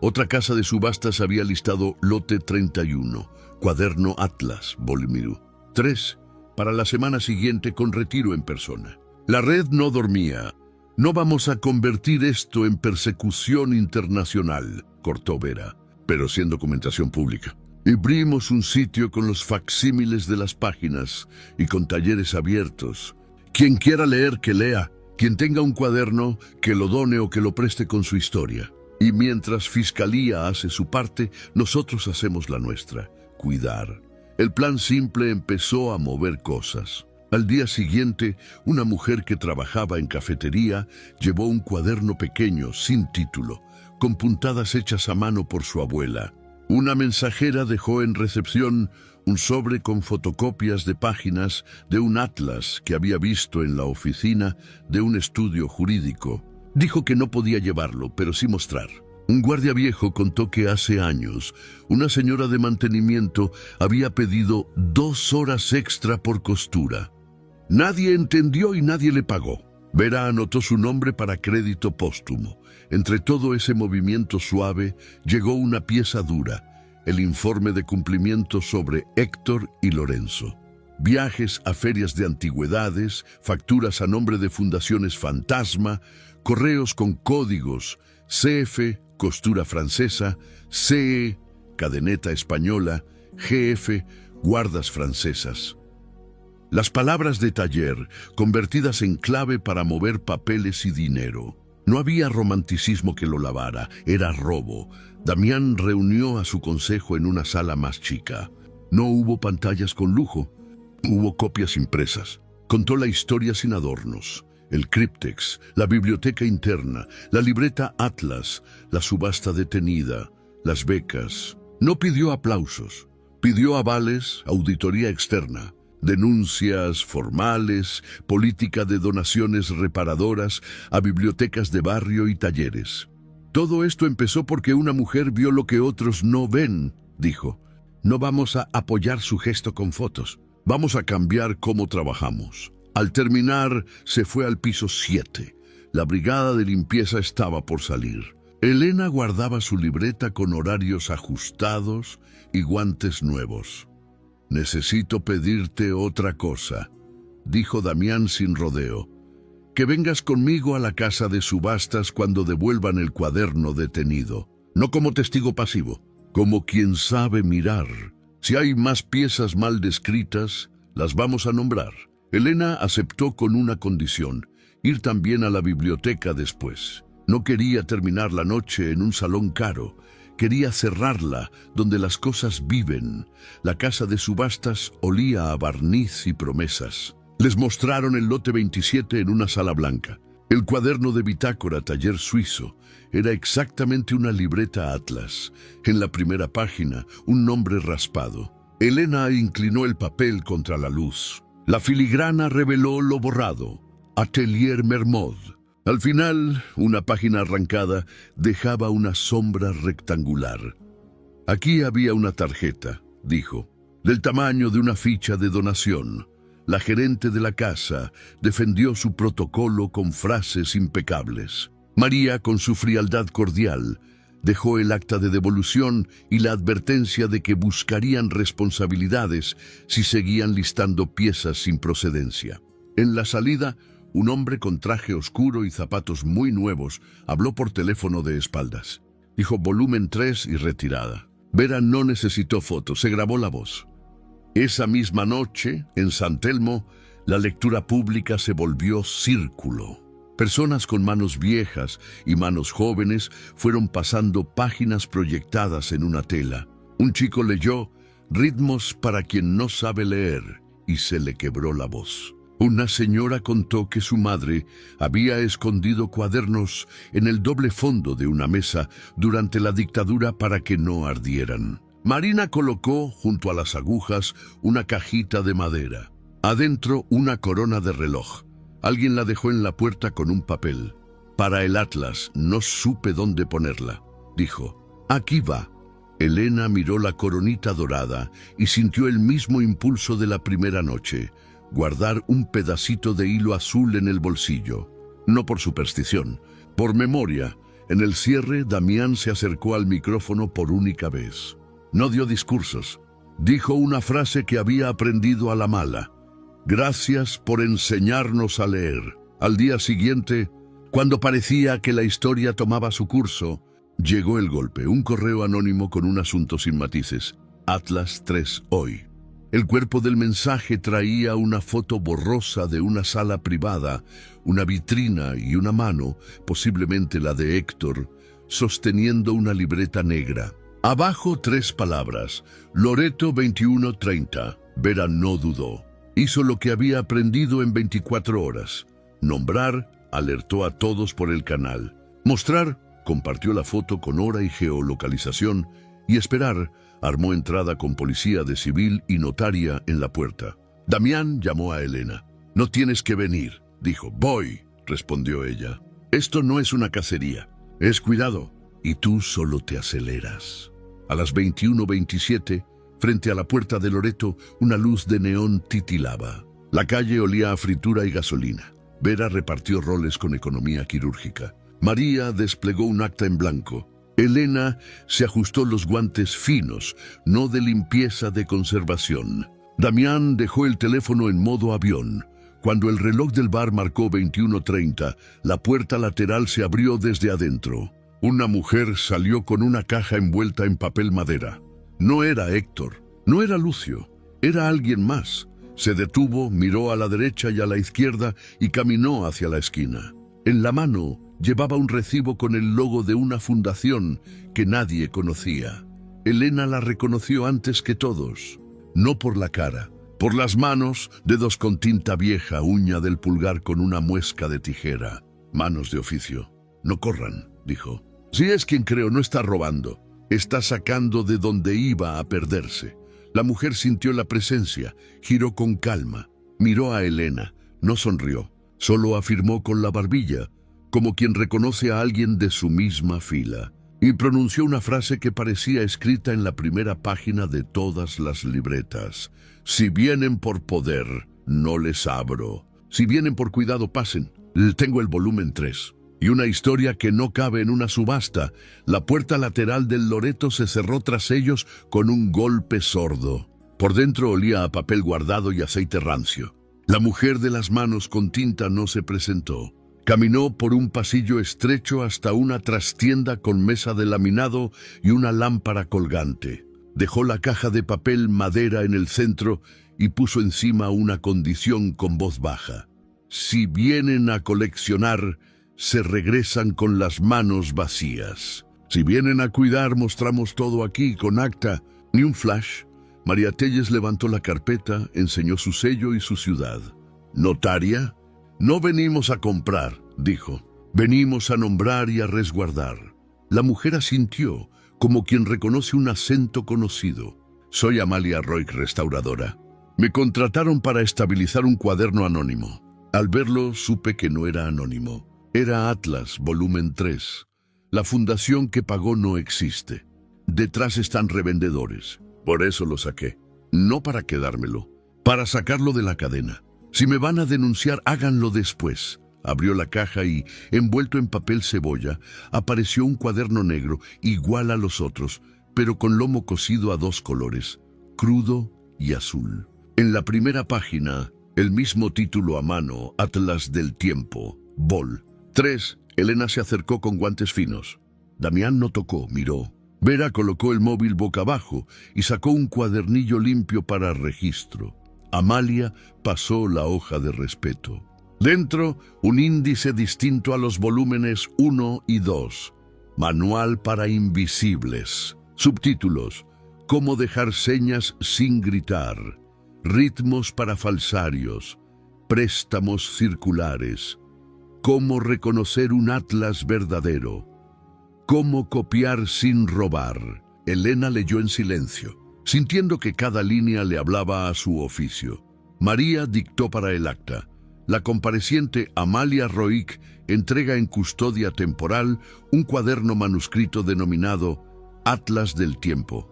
Otra casa de subastas había listado lote 31, cuaderno Atlas, Bolmirú. 3, para la semana siguiente con retiro en persona. La red no dormía. No vamos a convertir esto en persecución internacional, cortó Vera, pero sin documentación pública. Abrimos un sitio con los facsímiles de las páginas y con talleres abiertos. Quien quiera leer, que lea. Quien tenga un cuaderno, que lo done o que lo preste con su historia. Y mientras Fiscalía hace su parte, nosotros hacemos la nuestra: cuidar. El plan simple empezó a mover cosas. Al día siguiente, una mujer que trabajaba en cafetería llevó un cuaderno pequeño, sin título, con puntadas hechas a mano por su abuela. Una mensajera dejó en recepción un sobre con fotocopias de páginas de un atlas que había visto en la oficina de un estudio jurídico. Dijo que no podía llevarlo, pero sí mostrar. Un guardia viejo contó que hace años una señora de mantenimiento había pedido 2 horas extra por costura. Nadie entendió y nadie le pagó. Vera anotó su nombre para crédito póstumo. Entre todo ese movimiento suave llegó una pieza dura: el informe de cumplimiento sobre Héctor y Lorenzo. Viajes a ferias de antigüedades, facturas a nombre de fundaciones fantasma, correos con códigos: CF, costura francesa; CE, cadeneta española; GF, guardas francesas. Las palabras de taller, convertidas en clave para mover papeles y dinero. No había romanticismo que lo lavara, era robo. Damián reunió a su consejo en una sala más chica. No hubo pantallas con lujo, hubo copias impresas. Contó la historia sin adornos: el críptex, la biblioteca interna, la libreta Atlas, la subasta detenida, las becas. No pidió aplausos, pidió avales, auditoría externa, denuncias formales, política de donaciones reparadoras a bibliotecas de barrio y talleres. Todo esto empezó porque una mujer vio lo que otros no ven, dijo. No vamos a apoyar su gesto con fotos, vamos a cambiar cómo trabajamos. Al terminar, se fue al piso 7. La brigada de limpieza estaba por salir. Elena guardaba su libreta con horarios ajustados y guantes nuevos. Necesito pedirte otra cosa, dijo Damián sin rodeo. Que vengas conmigo a la casa de subastas cuando devuelvan el cuaderno detenido. No como testigo pasivo, como quien sabe mirar. Si hay más piezas mal descritas, las vamos a nombrar. Elena aceptó con una condición: ir también a la biblioteca después. No quería terminar la noche en un salón caro. Quería cerrarla donde las cosas viven. La casa de subastas olía a barniz y promesas. Les mostraron el lote 27 en una sala blanca. El cuaderno de bitácora taller suizo era exactamente una libreta Atlas. En la primera página, un nombre raspado. Elena inclinó el papel contra la luz. La filigrana reveló lo borrado. Atelier Mermod. Al final, una página arrancada dejaba una sombra rectangular. Aquí había una tarjeta, dijo, del tamaño de una ficha de donación. La gerente de la casa defendió su protocolo con frases impecables. María, con su frialdad cordial, dejó el acta de devolución y la advertencia de que buscarían responsabilidades si seguían listando piezas sin procedencia. En la salida, un hombre con traje oscuro y zapatos muy nuevos habló por teléfono de espaldas. Dijo volumen 3 y retirada. Vera no necesitó fotos, se grabó la voz. Esa misma noche, en San Telmo, la lectura pública se volvió círculo. Personas con manos viejas y manos jóvenes fueron pasando páginas proyectadas en una tela. Un chico leyó «Ritmos para quien no sabe leer» y se le quebró la voz. Una señora contó que su madre había escondido cuadernos en el doble fondo de una mesa durante la dictadura para que no ardieran. Marina colocó, junto a las agujas, una cajita de madera. Adentro, una corona de reloj. Alguien la dejó en la puerta con un papel. Para el Atlas, no supe dónde ponerla. Dijo, aquí va. Elena miró la coronita dorada y sintió el mismo impulso de la primera noche. Guardar un pedacito de hilo azul en el bolsillo. No por superstición, por memoria. En el cierre, Damián se acercó al micrófono por única vez. No dio discursos. Dijo una frase que había aprendido a la mala. Gracias por enseñarnos a leer. Al día siguiente, cuando parecía que la historia tomaba su curso, llegó el golpe, un correo anónimo con un asunto sin matices. Atlas 3 hoy. El cuerpo del mensaje traía una foto borrosa de una sala privada, una vitrina y una mano, posiblemente la de Héctor, sosteniendo una libreta negra. Abajo 3 palabras, Loreto 2130. Vera no dudó. Hizo lo que había aprendido en 24 horas. Nombrar, alertó a todos por el canal. Mostrar, compartió la foto con hora y geolocalización. Y esperar, armó entrada con policía de civil y notaria en la puerta. Damián llamó a Elena. No tienes que venir, dijo. Voy, respondió ella. Esto no es una cacería. Es cuidado. Y tú solo te aceleras. A las 21:27, frente a la puerta de Loreto, una luz de neón titilaba. La calle olía a fritura y gasolina. Vera repartió roles con economía quirúrgica. María desplegó un acta en blanco. Elena se ajustó los guantes finos, no de limpieza de conservación. Damián dejó el teléfono en modo avión. Cuando el reloj del bar marcó 21:30, la puerta lateral se abrió desde adentro. Una mujer salió con una caja envuelta en papel madera. No era Héctor, no era Lucio, era alguien más. Se detuvo, miró a la derecha y a la izquierda y caminó hacia la esquina. En la mano llevaba un recibo con el logo de una fundación que nadie conocía. Elena la reconoció antes que todos, no por la cara, por las manos, dedos con tinta vieja, uña del pulgar con una muesca de tijera. Manos de oficio. No corran, dijo. Si es quien creo, no está robando. Está sacando de donde iba a perderse. La mujer sintió la presencia, giró con calma, miró a Elena, no sonrió, solo afirmó con la barbilla, como quien reconoce a alguien de su misma fila, y pronunció una frase que parecía escrita en la primera página de todas las libretas. Si vienen por poder, no les abro. Si vienen por cuidado, pasen. Tengo el volumen 3. Y una historia que no cabe en una subasta. La puerta lateral del Loreto se cerró tras ellos con un golpe sordo. Por dentro olía a papel guardado y aceite rancio. La mujer de las manos con tinta no se presentó. Caminó por un pasillo estrecho hasta una trastienda con mesa de laminado y una lámpara colgante. Dejó la caja de papel madera en el centro y puso encima una condición con voz baja. Si vienen a coleccionar, se regresan con las manos vacías. Si vienen a cuidar, mostramos todo aquí, con acta. Ni un flash. María Telles levantó la carpeta, enseñó su sello y su ciudad. ¿Notaria? No venimos a comprar, dijo. Venimos a nombrar y a resguardar. La mujer asintió, como quien reconoce un acento conocido. Soy Amalia Roig, restauradora. Me contrataron para estabilizar un cuaderno anónimo. Al verlo, supe que no era anónimo. Era Atlas, volumen 3. La fundación que pagó no existe. Detrás están revendedores. Por eso lo saqué. No para quedármelo, para sacarlo de la cadena. Si me van a denunciar, háganlo después. Abrió la caja y, envuelto en papel cebolla, apareció un cuaderno negro igual a los otros, pero con lomo cosido a 2 colores, crudo y azul. En la primera página, el mismo título a mano, Atlas del Tiempo, Vol. 3. Elena se acercó con guantes finos. Damián no tocó, miró. Vera colocó el móvil boca abajo y sacó un cuadernillo limpio para registro. Amalia pasó la hoja de respeto. Dentro, un índice distinto a los volúmenes 1 y 2. Manual para invisibles. Subtítulos: Cómo dejar señas sin gritar. Ritmos para falsarios. Préstamos circulares. Cómo reconocer un atlas verdadero. Cómo copiar sin robar. Elena leyó en silencio, sintiendo que cada línea le hablaba a su oficio. María dictó para el acta. La compareciente Amalia Roig entrega en custodia temporal un cuaderno manuscrito denominado Atlas del Tiempo,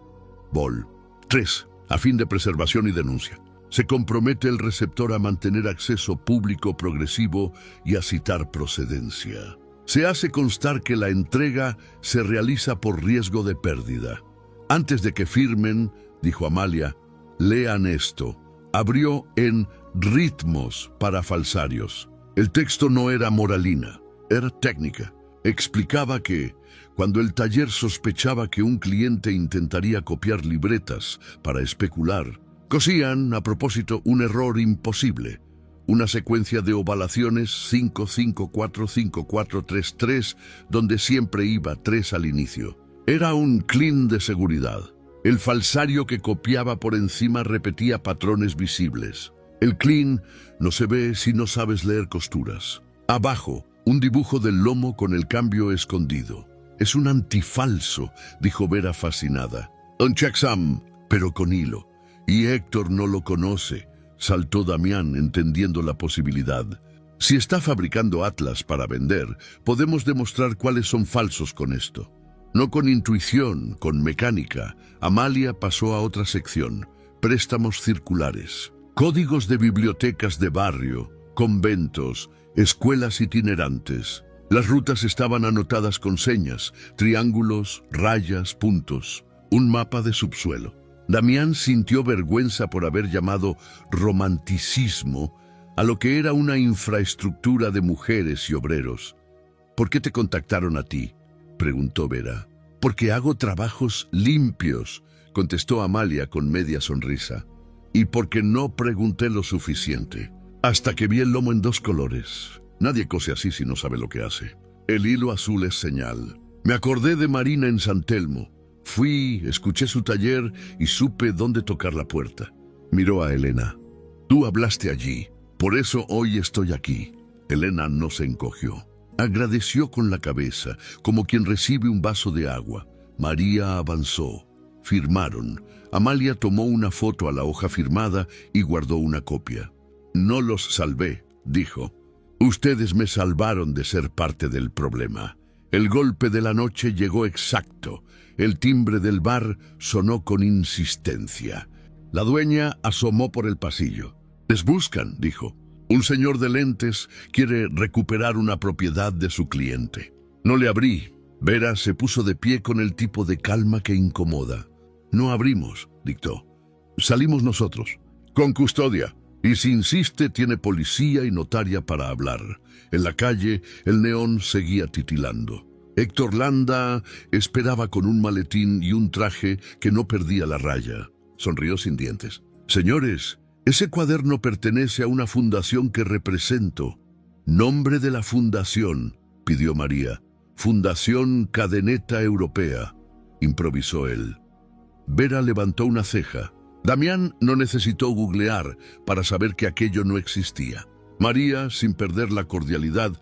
Vol. 3, a fin de preservación y denuncia. Se compromete el receptor a mantener acceso público progresivo y a citar procedencia. Se hace constar que la entrega se realiza por riesgo de pérdida. Antes de que firmen, dijo Amalia, lean esto. Abrió en Ritmos para falsarios. El texto no era moralina, era técnica. Explicaba que, cuando el taller sospechaba que un cliente intentaría copiar libretas para especular, cosían, a propósito, un error imposible. Una secuencia de ovalaciones 5-5-4-5-4-3-3, donde siempre iba 3 al inicio. Era un clean de seguridad. El falsario que copiaba por encima repetía patrones visibles. El clean no se ve si no sabes leer costuras. Abajo, un dibujo del lomo con el cambio escondido. Es un antifalso, dijo Vera fascinada. Un checksum, pero con hilo. Y Héctor no lo conoce, saltó Damián, entendiendo la posibilidad. Si está fabricando atlas para vender, podemos demostrar cuáles son falsos con esto. No con intuición, con mecánica. Amalia pasó a otra sección, préstamos circulares. Códigos de bibliotecas de barrio, conventos, escuelas itinerantes. Las rutas estaban anotadas con señas, triángulos, rayas, puntos. Un mapa de subsuelo. Damián sintió vergüenza por haber llamado romanticismo a lo que era una infraestructura de mujeres y obreros. ¿Por qué te contactaron a ti?, preguntó Vera. Porque hago trabajos limpios, contestó Amalia con media sonrisa. Y porque no pregunté lo suficiente. Hasta que vi el lomo en 2 colores. Nadie cose así si no sabe lo que hace. El hilo azul es señal. Me acordé de Marina en San Telmo. Fui, escuché su taller y supe dónde tocar la puerta. Miró a Elena. Tú hablaste allí, por eso hoy estoy aquí. Elena no se encogió. Agradeció con la cabeza, como quien recibe un vaso de agua. María avanzó. Firmaron. Amalia tomó una foto a la hoja firmada y guardó una copia. No los salvé, dijo. Ustedes me salvaron de ser parte del problema. El golpe de la noche llegó exacto. El timbre del bar sonó con insistencia. La dueña asomó por el pasillo. Les buscan, dijo. Un señor de lentes quiere recuperar una propiedad de su cliente. No le abrí. Vera se puso de pie con el tipo de calma que incomoda. No abrimos, dictó. Salimos nosotros. Con custodia. Y si insiste, tiene policía y notaria para hablar. En la calle, el neón seguía titilando. Héctor Landa esperaba con un maletín y un traje que no perdía la raya. Sonrió sin dientes. Señores, ese cuaderno pertenece a una fundación que represento. Nombre de la fundación, pidió María. Fundación Cadeneta Europea, improvisó él. Vera levantó una ceja. Damián no necesitó googlear para saber que aquello no existía. María, sin perder la cordialidad,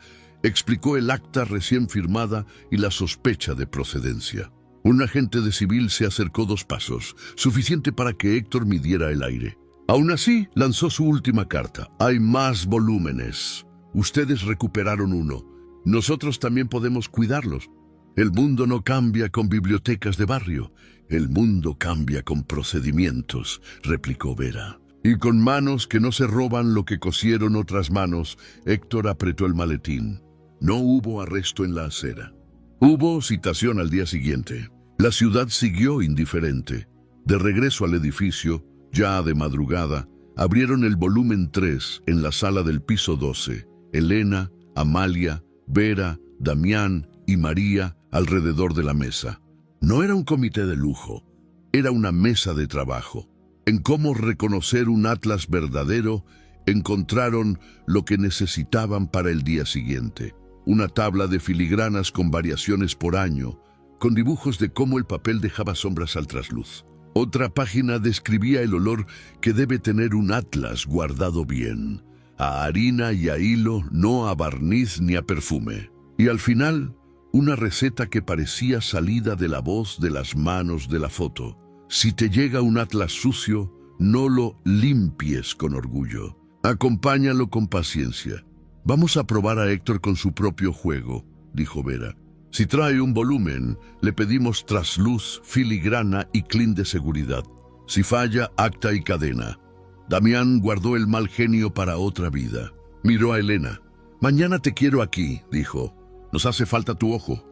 explicó el acta recién firmada y la sospecha de procedencia. Un agente de civil se acercó 2 pasos, suficiente para que Héctor midiera el aire. Aún así, lanzó su última carta. Hay más volúmenes. Ustedes recuperaron uno. Nosotros también podemos cuidarlos. El mundo no cambia con bibliotecas de barrio. El mundo cambia con procedimientos, replicó Vera. Y con manos que no se roban lo que cosieron otras manos, Héctor apretó el maletín. No hubo arresto en la acera. Hubo citación al día siguiente. La ciudad siguió indiferente. De regreso al edificio, ya de madrugada, abrieron el volumen 3 en la sala del piso 12. Elena, Amalia, Vera, Damián y María alrededor de la mesa. No era un comité de lujo, era una mesa de trabajo. En cómo reconocer un atlas verdadero, encontraron lo que necesitaban para el día siguiente. Una tabla de filigranas con variaciones por año, con dibujos de cómo el papel dejaba sombras al trasluz. Otra página describía el olor que debe tener un atlas guardado bien. A harina y a hilo, no a barniz ni a perfume. Y al final, una receta que parecía salida de la voz de las manos de la foto. Si te llega un atlas sucio, no lo limpies con orgullo. Acompáñalo con paciencia. Vamos a probar a Héctor con su propio juego, dijo Vera. Si trae un volumen, le pedimos trasluz, filigrana y clean de seguridad. Si falla, acta y cadena. Damián guardó el mal genio para otra vida. Miró a Elena. Mañana te quiero aquí, dijo. Nos hace falta tu ojo.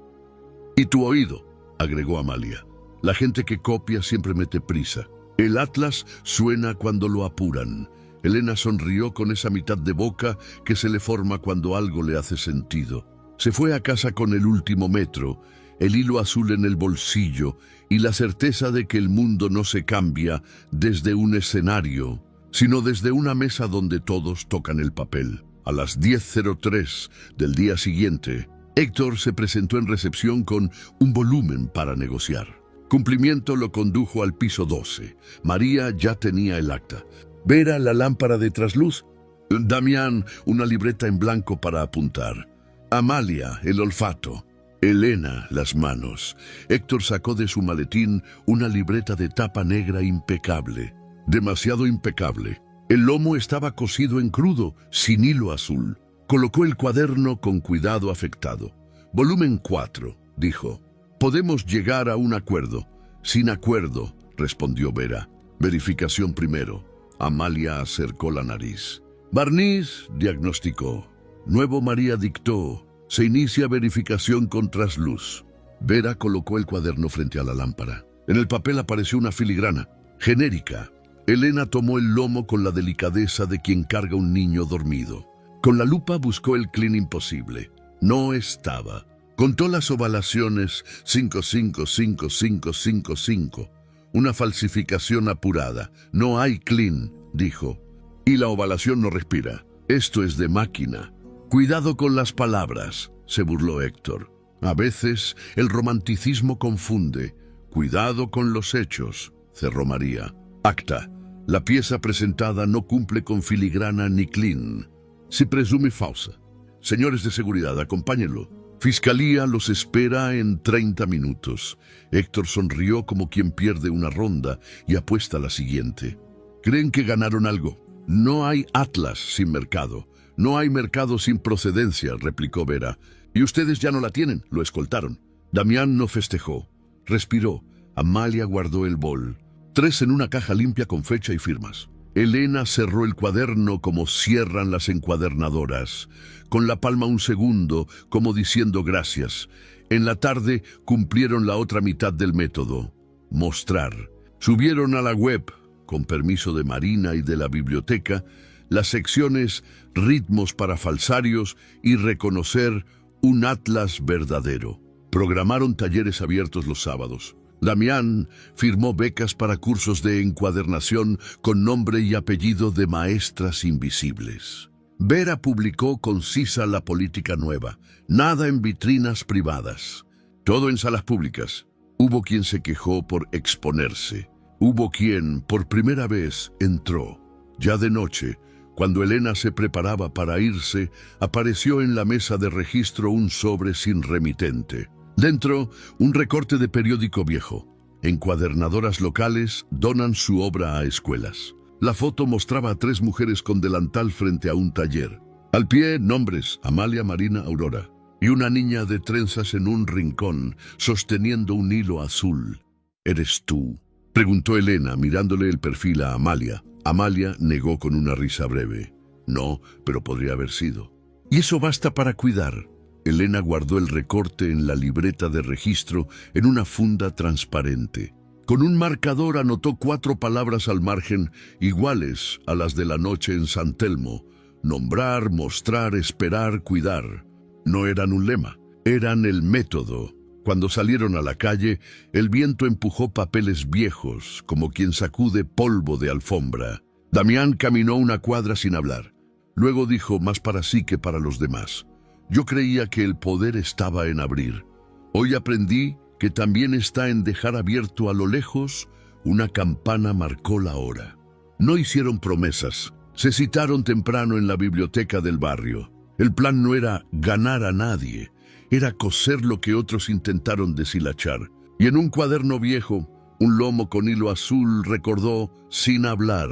Y tu oído, agregó Amalia. La gente que copia siempre mete prisa. El atlas suena cuando lo apuran. Elena sonrió con esa mitad de boca que se le forma cuando algo le hace sentido. Se fue a casa con el último metro, el hilo azul en el bolsillo y la certeza de que el mundo no se cambia desde un escenario, sino desde una mesa donde todos tocan el papel. A las 10:03 del día siguiente, Héctor se presentó en recepción con un volumen para negociar. Cumplimiento lo condujo al piso 12. María ya tenía el acta. Vera la lámpara de trasluz. Damián una libreta en blanco para apuntar. Amalia el olfato. Elena las manos. Héctor sacó de su maletín una libreta de tapa negra impecable. Demasiado impecable. El lomo estaba cosido en crudo, sin hilo azul. Colocó el cuaderno con cuidado afectado. Volumen 4, dijo. Podemos llegar a un acuerdo. Sin acuerdo, respondió Vera. Verificación primero. Amalia acercó la nariz. Barniz, diagnosticó. Nuevo María dictó. Se inicia verificación con trasluz. Vera colocó el cuaderno frente a la lámpara. En el papel apareció una filigrana, genérica. Elena tomó el lomo con la delicadeza de quien carga un niño dormido. Con la lupa buscó el clean imposible. No estaba. Contó las ovalaciones 555555. Una falsificación apurada. No hay clean, dijo. Y la ovalación no respira. Esto es de máquina. Cuidado con las palabras, se burló Héctor. A veces el romanticismo confunde. Cuidado con los hechos, cerró María. Acta. La pieza presentada no cumple con filigrana ni clean. Se presume falsa. Señores de seguridad, acompáñenlo. Fiscalía los espera en 30 minutos. Héctor sonrió como quien pierde una ronda y apuesta a la siguiente. ¿Creen que ganaron algo? No hay atlas sin mercado. No hay mercado sin procedencia, replicó Vera. Y ustedes ya no la tienen, lo escoltaron. Damián no festejó. Respiró. Amalia guardó el bol. 3 en una caja limpia con fecha y firmas. Elena cerró el cuaderno como cierran las encuadernadoras, con la palma un segundo, como diciendo gracias. En la tarde cumplieron la otra mitad del método, mostrar. Subieron a la web, con permiso de Marina y de la biblioteca, las secciones ritmos para falsarios y reconocer un atlas verdadero. Programaron talleres abiertos los sábados. Damián firmó becas para cursos de encuadernación con nombre y apellido de maestras invisibles. Vera publicó concisa la política nueva. Nada en vitrinas privadas. Todo en salas públicas. Hubo quien se quejó por exponerse. Hubo quien, por primera vez, entró. Ya de noche, cuando Elena se preparaba para irse, apareció en la mesa de registro un sobre sin remitente. Dentro, un recorte de periódico viejo. Encuadernadoras locales donan su obra a escuelas. La foto mostraba a 3 mujeres con delantal frente a un taller. Al pie, nombres: Amalia, Marina, Aurora. Y una niña de trenzas en un rincón, sosteniendo un hilo azul. ¿Eres tú?, preguntó Elena, mirándole el perfil a Amalia. Amalia negó con una risa breve. No, pero podría haber sido. Y eso basta para cuidar. Elena guardó el recorte en la libreta de registro en una funda transparente. Con un marcador anotó 4 palabras al margen, iguales a las de la noche en San Telmo: nombrar, mostrar, esperar, cuidar. No eran un lema, eran el método. Cuando salieron a la calle, el viento empujó papeles viejos, como quien sacude polvo de alfombra. Damián caminó una cuadra sin hablar. Luego dijo, más para sí que para los demás: yo creía que el poder estaba en abrir. Hoy aprendí que también está en dejar abierto a lo lejos. Una campana marcó la hora. No hicieron promesas. Se citaron temprano en la biblioteca del barrio. El plan no era ganar a nadie, era coser lo que otros intentaron deshilachar. Y en un cuaderno viejo, un lomo con hilo azul recordó, sin hablar,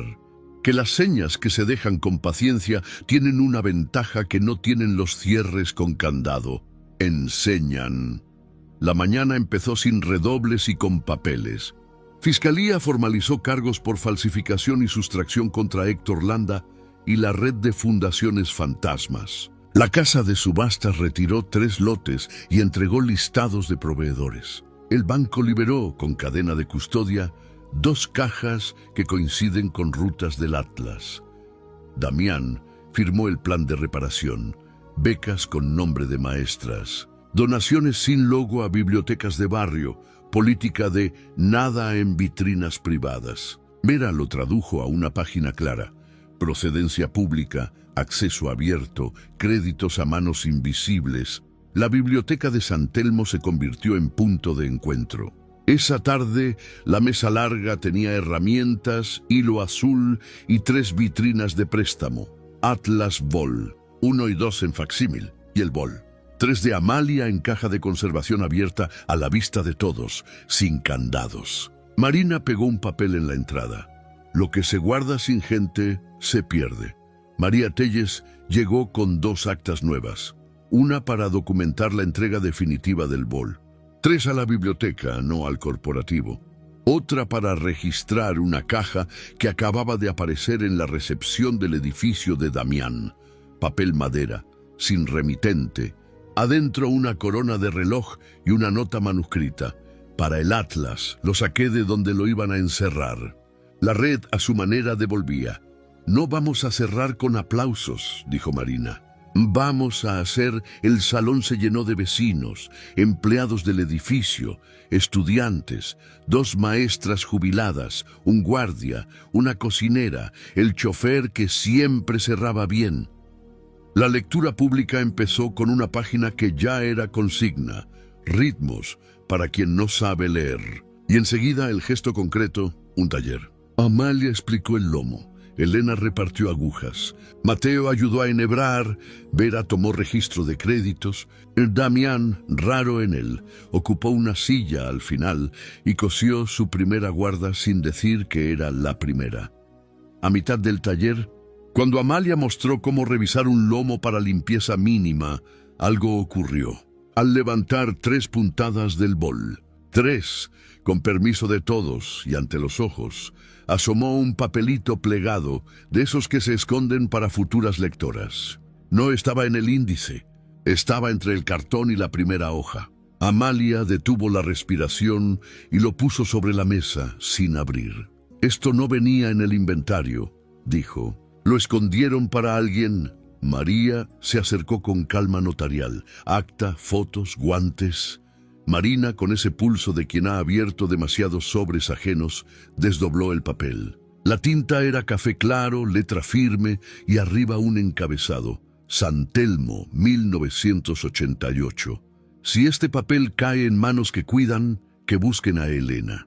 que las señas que se dejan con paciencia tienen una ventaja que no tienen los cierres con candado: enseñan. La mañana empezó sin redobles y con papeles. Fiscalía formalizó cargos por falsificación y sustracción contra Héctor Landa y la red de fundaciones fantasmas. La casa de subastas retiró 3 lotes y entregó listados de proveedores. El banco liberó, con cadena de custodia, 2 cajas que coinciden con rutas del Atlas. Damián firmó el plan de reparación, becas con nombre de maestras, donaciones sin logo a bibliotecas de barrio, política de nada en vitrinas privadas. Vera lo tradujo a una página clara: procedencia pública, acceso abierto, créditos a manos invisibles. La biblioteca de San Telmo se convirtió en punto de encuentro. Esa tarde, la mesa larga tenía herramientas, hilo azul y 3 vitrinas de préstamo. Atlas Vol, 1 y 2 en facsímil, y el Vol 3 de Amalia en caja de conservación abierta a la vista de todos, sin candados. Marina pegó un papel en la entrada: lo que se guarda sin gente, se pierde. María Telles llegó con 2 actas nuevas, una para documentar la entrega definitiva del Vol, 3 a la biblioteca, no al corporativo, otra para registrar una caja que acababa de aparecer en la recepción del edificio de Damián, papel madera, sin remitente, adentro una corona de reloj y una nota manuscrita: para el Atlas, lo saqué de donde lo iban a encerrar. La red a su manera devolvía: no vamos a cerrar con aplausos, dijo Marina. Vamos a hacer. El salón se llenó de vecinos, empleados del edificio, estudiantes, 2 maestras jubiladas, un guardia, una cocinera, el chofer que siempre cerraba bien. La lectura pública empezó con una página que ya era consigna: ritmos para quien no sabe leer. Y enseguida el gesto concreto: un taller. Amalia explicó el lomo. Elena repartió agujas. Mateo ayudó a enhebrar. Vera tomó registro de créditos. Damián, raro en él, ocupó una silla al final y cosió su primera guarda sin decir que era la primera. A mitad del taller, cuando Amalia mostró cómo revisar un lomo para limpieza mínima, algo ocurrió. Al levantar 3 puntadas del Vol 3, con permiso de todos y ante los ojos, asomó un papelito plegado, de esos que se esconden para futuras lectoras. No estaba en el índice, estaba entre el cartón y la primera hoja. Amalia detuvo la respiración y lo puso sobre la mesa, sin abrir. Esto no venía en el inventario, dijo. ¿Lo escondieron para alguien? María se acercó con calma notarial. Acta, fotos, guantes. Marina, con ese pulso de quien ha abierto demasiados sobres ajenos, desdobló el papel. La tinta era café claro, letra firme y arriba un encabezado: San Telmo, 1988. Si este papel cae en manos que cuidan, que busquen a Elena.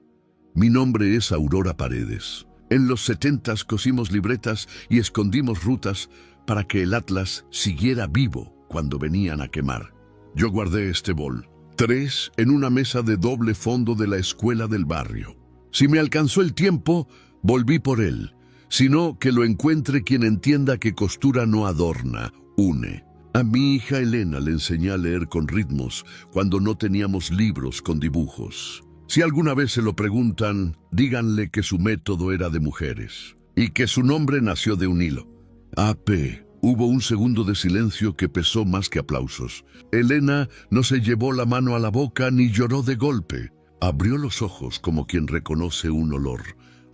Mi nombre es Aurora Paredes. En los 70s cosimos libretas y escondimos rutas para que el Atlas siguiera vivo cuando venían a quemar. Yo guardé este bol, 3, en una mesa de doble fondo de la escuela del barrio. Si me alcanzó el tiempo, volví por él. Si no, que lo encuentre quien entienda que costura no adorna, une. A mi hija Elena le enseñé a leer con ritmos cuando no teníamos libros con dibujos. Si alguna vez se lo preguntan, díganle que su método era de mujeres y que su nombre nació de un hilo. AP. Hubo un segundo de silencio que pesó más que aplausos. Elena no se llevó la mano a la boca ni lloró de golpe. Abrió los ojos como quien reconoce un olor.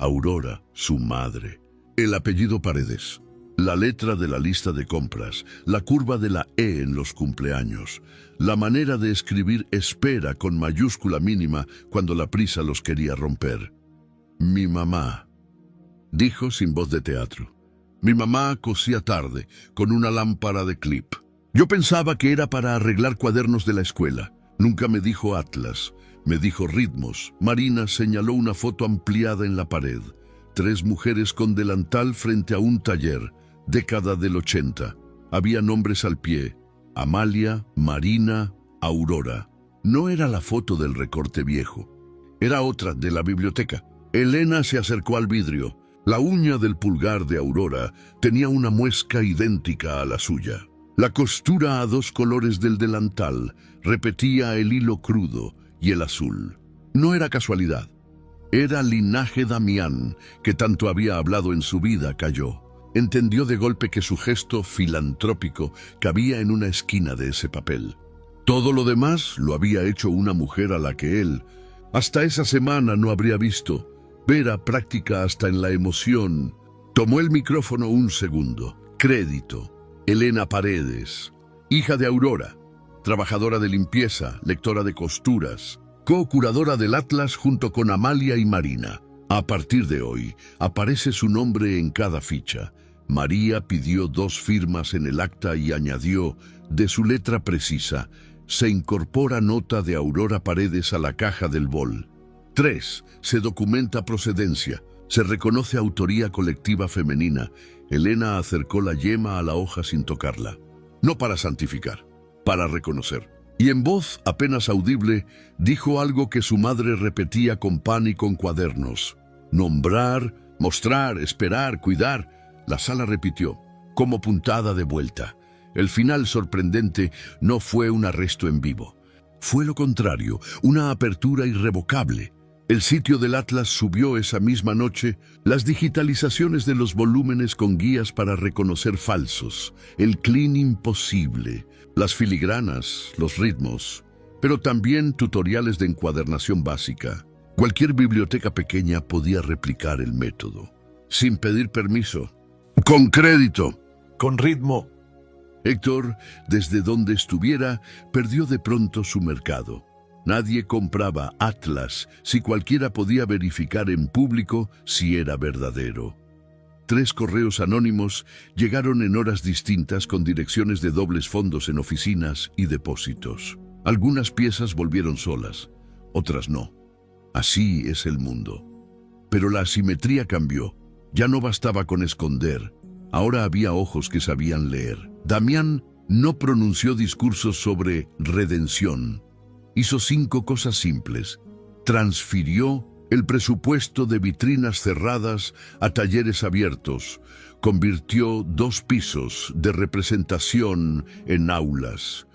Aurora, su madre. El apellido Paredes. La letra de la lista de compras, la curva de la E en los cumpleaños, la manera de escribir espera con mayúscula mínima cuando la prisa los quería romper. Mi mamá, dijo sin voz de teatro. Mi mamá cosía tarde, con una lámpara de clip. Yo pensaba que era para arreglar cuadernos de la escuela. Nunca me dijo Atlas, me dijo ritmos. Marina señaló una foto ampliada en la pared. 3 mujeres con delantal frente a un taller, década del 80. Había nombres al pie: Amalia, Marina, Aurora. No era la foto del recorte viejo, era otra de la biblioteca. Elena se acercó al vidrio. La uña del pulgar de Aurora tenía una muesca idéntica a la suya. La costura a 2 colores del delantal repetía el hilo crudo y el azul. No era casualidad. Era linaje Damián, que tanto había hablado en su vida, cayó. Entendió de golpe que su gesto filantrópico cabía en una esquina de ese papel. Todo lo demás lo había hecho una mujer a la que él, hasta esa semana, no habría visto. Vera práctica hasta en la emoción. Tomó el micrófono un segundo. Crédito. Elena Paredes, hija de Aurora, trabajadora de limpieza, lectora de costuras, co-curadora del Atlas junto con Amalia y Marina. A partir de hoy, aparece su nombre en cada ficha. María pidió 2 firmas en el acta y añadió, de su letra precisa, se incorpora nota de Aurora Paredes a la caja del bol. 3. Se documenta procedencia. Se reconoce autoría colectiva femenina. Elena acercó la yema a la hoja sin tocarla. No para santificar, para reconocer. Y en voz apenas audible, dijo algo que su madre repetía con pan y con cuadernos. Nombrar, mostrar, esperar, cuidar. La sala repitió, como puntada de vuelta. El final sorprendente no fue un arresto en vivo. Fue lo contrario, una apertura irrevocable. El sitio del Atlas subió esa misma noche las digitalizaciones de los volúmenes con guías para reconocer falsos, el clean imposible, las filigranas, los ritmos, pero también tutoriales de encuadernación básica. Cualquier biblioteca pequeña podía replicar el método, sin pedir permiso, con crédito, con ritmo. Héctor, desde donde estuviera, perdió de pronto su mercado. Nadie compraba Atlas si cualquiera podía verificar en público si era verdadero. 3 correos anónimos llegaron en horas distintas con direcciones de dobles fondos en oficinas y depósitos. Algunas piezas volvieron solas, otras no. Así es el mundo. Pero la asimetría cambió. Ya no bastaba con esconder. Ahora había ojos que sabían leer. Damián no pronunció discursos sobre redención. Hizo 5 cosas simples. Transfirió el presupuesto de vitrinas cerradas a talleres abiertos. Convirtió 2 pisos de representación en aulas.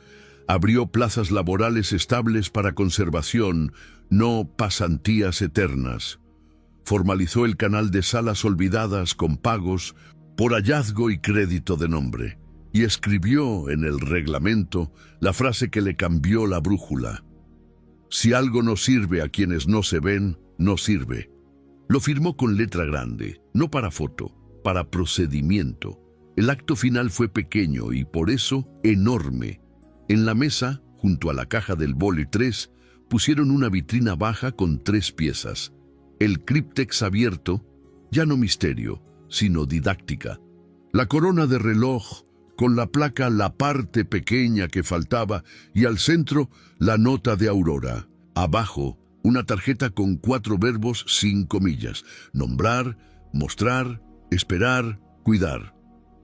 Abrió plazas laborales estables para conservación, no pasantías eternas. Formalizó el canal de salas olvidadas con pagos por hallazgo y crédito de nombre. Y escribió en el reglamento la frase que le cambió la brújula. Si algo no sirve a quienes no se ven, no sirve. Lo firmó con letra grande, no para foto, para procedimiento. El acto final fue pequeño y por eso enorme. En la mesa, junto a la caja del boli 3, pusieron una vitrina baja con 3 piezas. El críptex abierto, Ya no misterio, sino didáctica. La corona de reloj, con la placa la parte pequeña que faltaba y al centro la nota de Aurora. Abajo, una tarjeta con 4 verbos sin comillas: nombrar, mostrar, esperar, cuidar.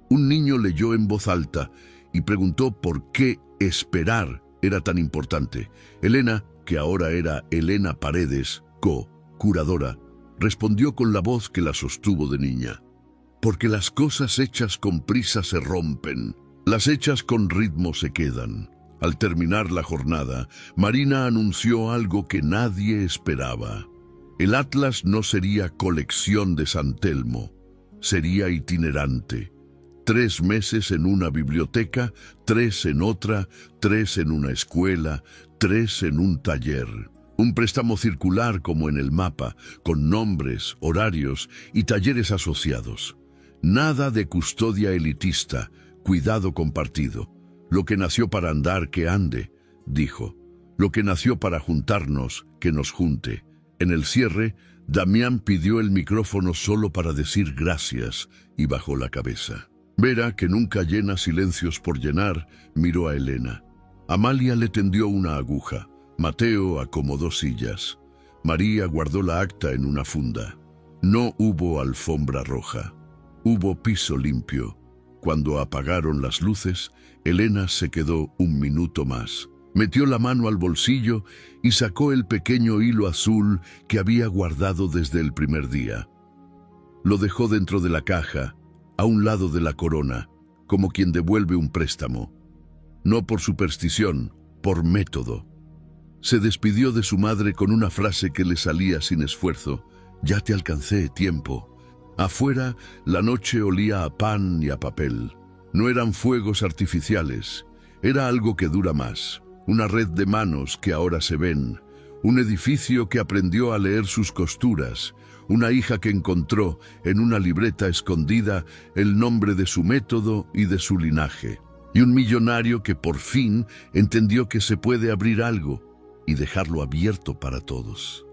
Un niño leyó en voz alta y preguntó por qué esperar era tan importante. Elena, que ahora era Elena Paredes, curadora, respondió con la voz que la sostuvo de niña: porque las cosas hechas con prisa se rompen, las hechas con ritmo se quedan. Al terminar la jornada, Marina anunció algo que nadie esperaba. El Atlas no sería colección de San Telmo, sería itinerante. 3 meses en una biblioteca, 3 en otra, 3 en una escuela, 3 en un taller. Un préstamo circular como en el mapa, con nombres, horarios y talleres asociados. Nada de custodia elitista, cuidado compartido. Lo que nació para andar, que ande, dijo. Lo que nació para juntarnos, que nos junte. En el cierre, Damián pidió el micrófono solo para decir gracias y bajó la cabeza. Vera, que nunca llena silencios por llenar, miró a Elena. Amalia le tendió una aguja. Mateo acomodó sillas. María guardó la acta en una funda. No hubo alfombra roja. Hubo piso limpio. Cuando apagaron las luces, Elena se quedó un minuto más. Metió la mano al bolsillo y sacó el pequeño hilo azul que había guardado desde el primer día. Lo dejó dentro de la caja, a un lado de la corona, como quien devuelve un préstamo. No por superstición, por método. Se despidió de su madre con una frase que le salía sin esfuerzo: ya te alcancé, tiempo. Afuera, la noche olía a pan y a papel. No eran fuegos artificiales, era algo que dura más. Una red de manos que ahora se ven, un edificio que aprendió a leer sus costuras, una hija que encontró en una libreta escondida el nombre de su método y de su linaje, y un millonario que por fin entendió que se puede abrir algo y dejarlo abierto para todos.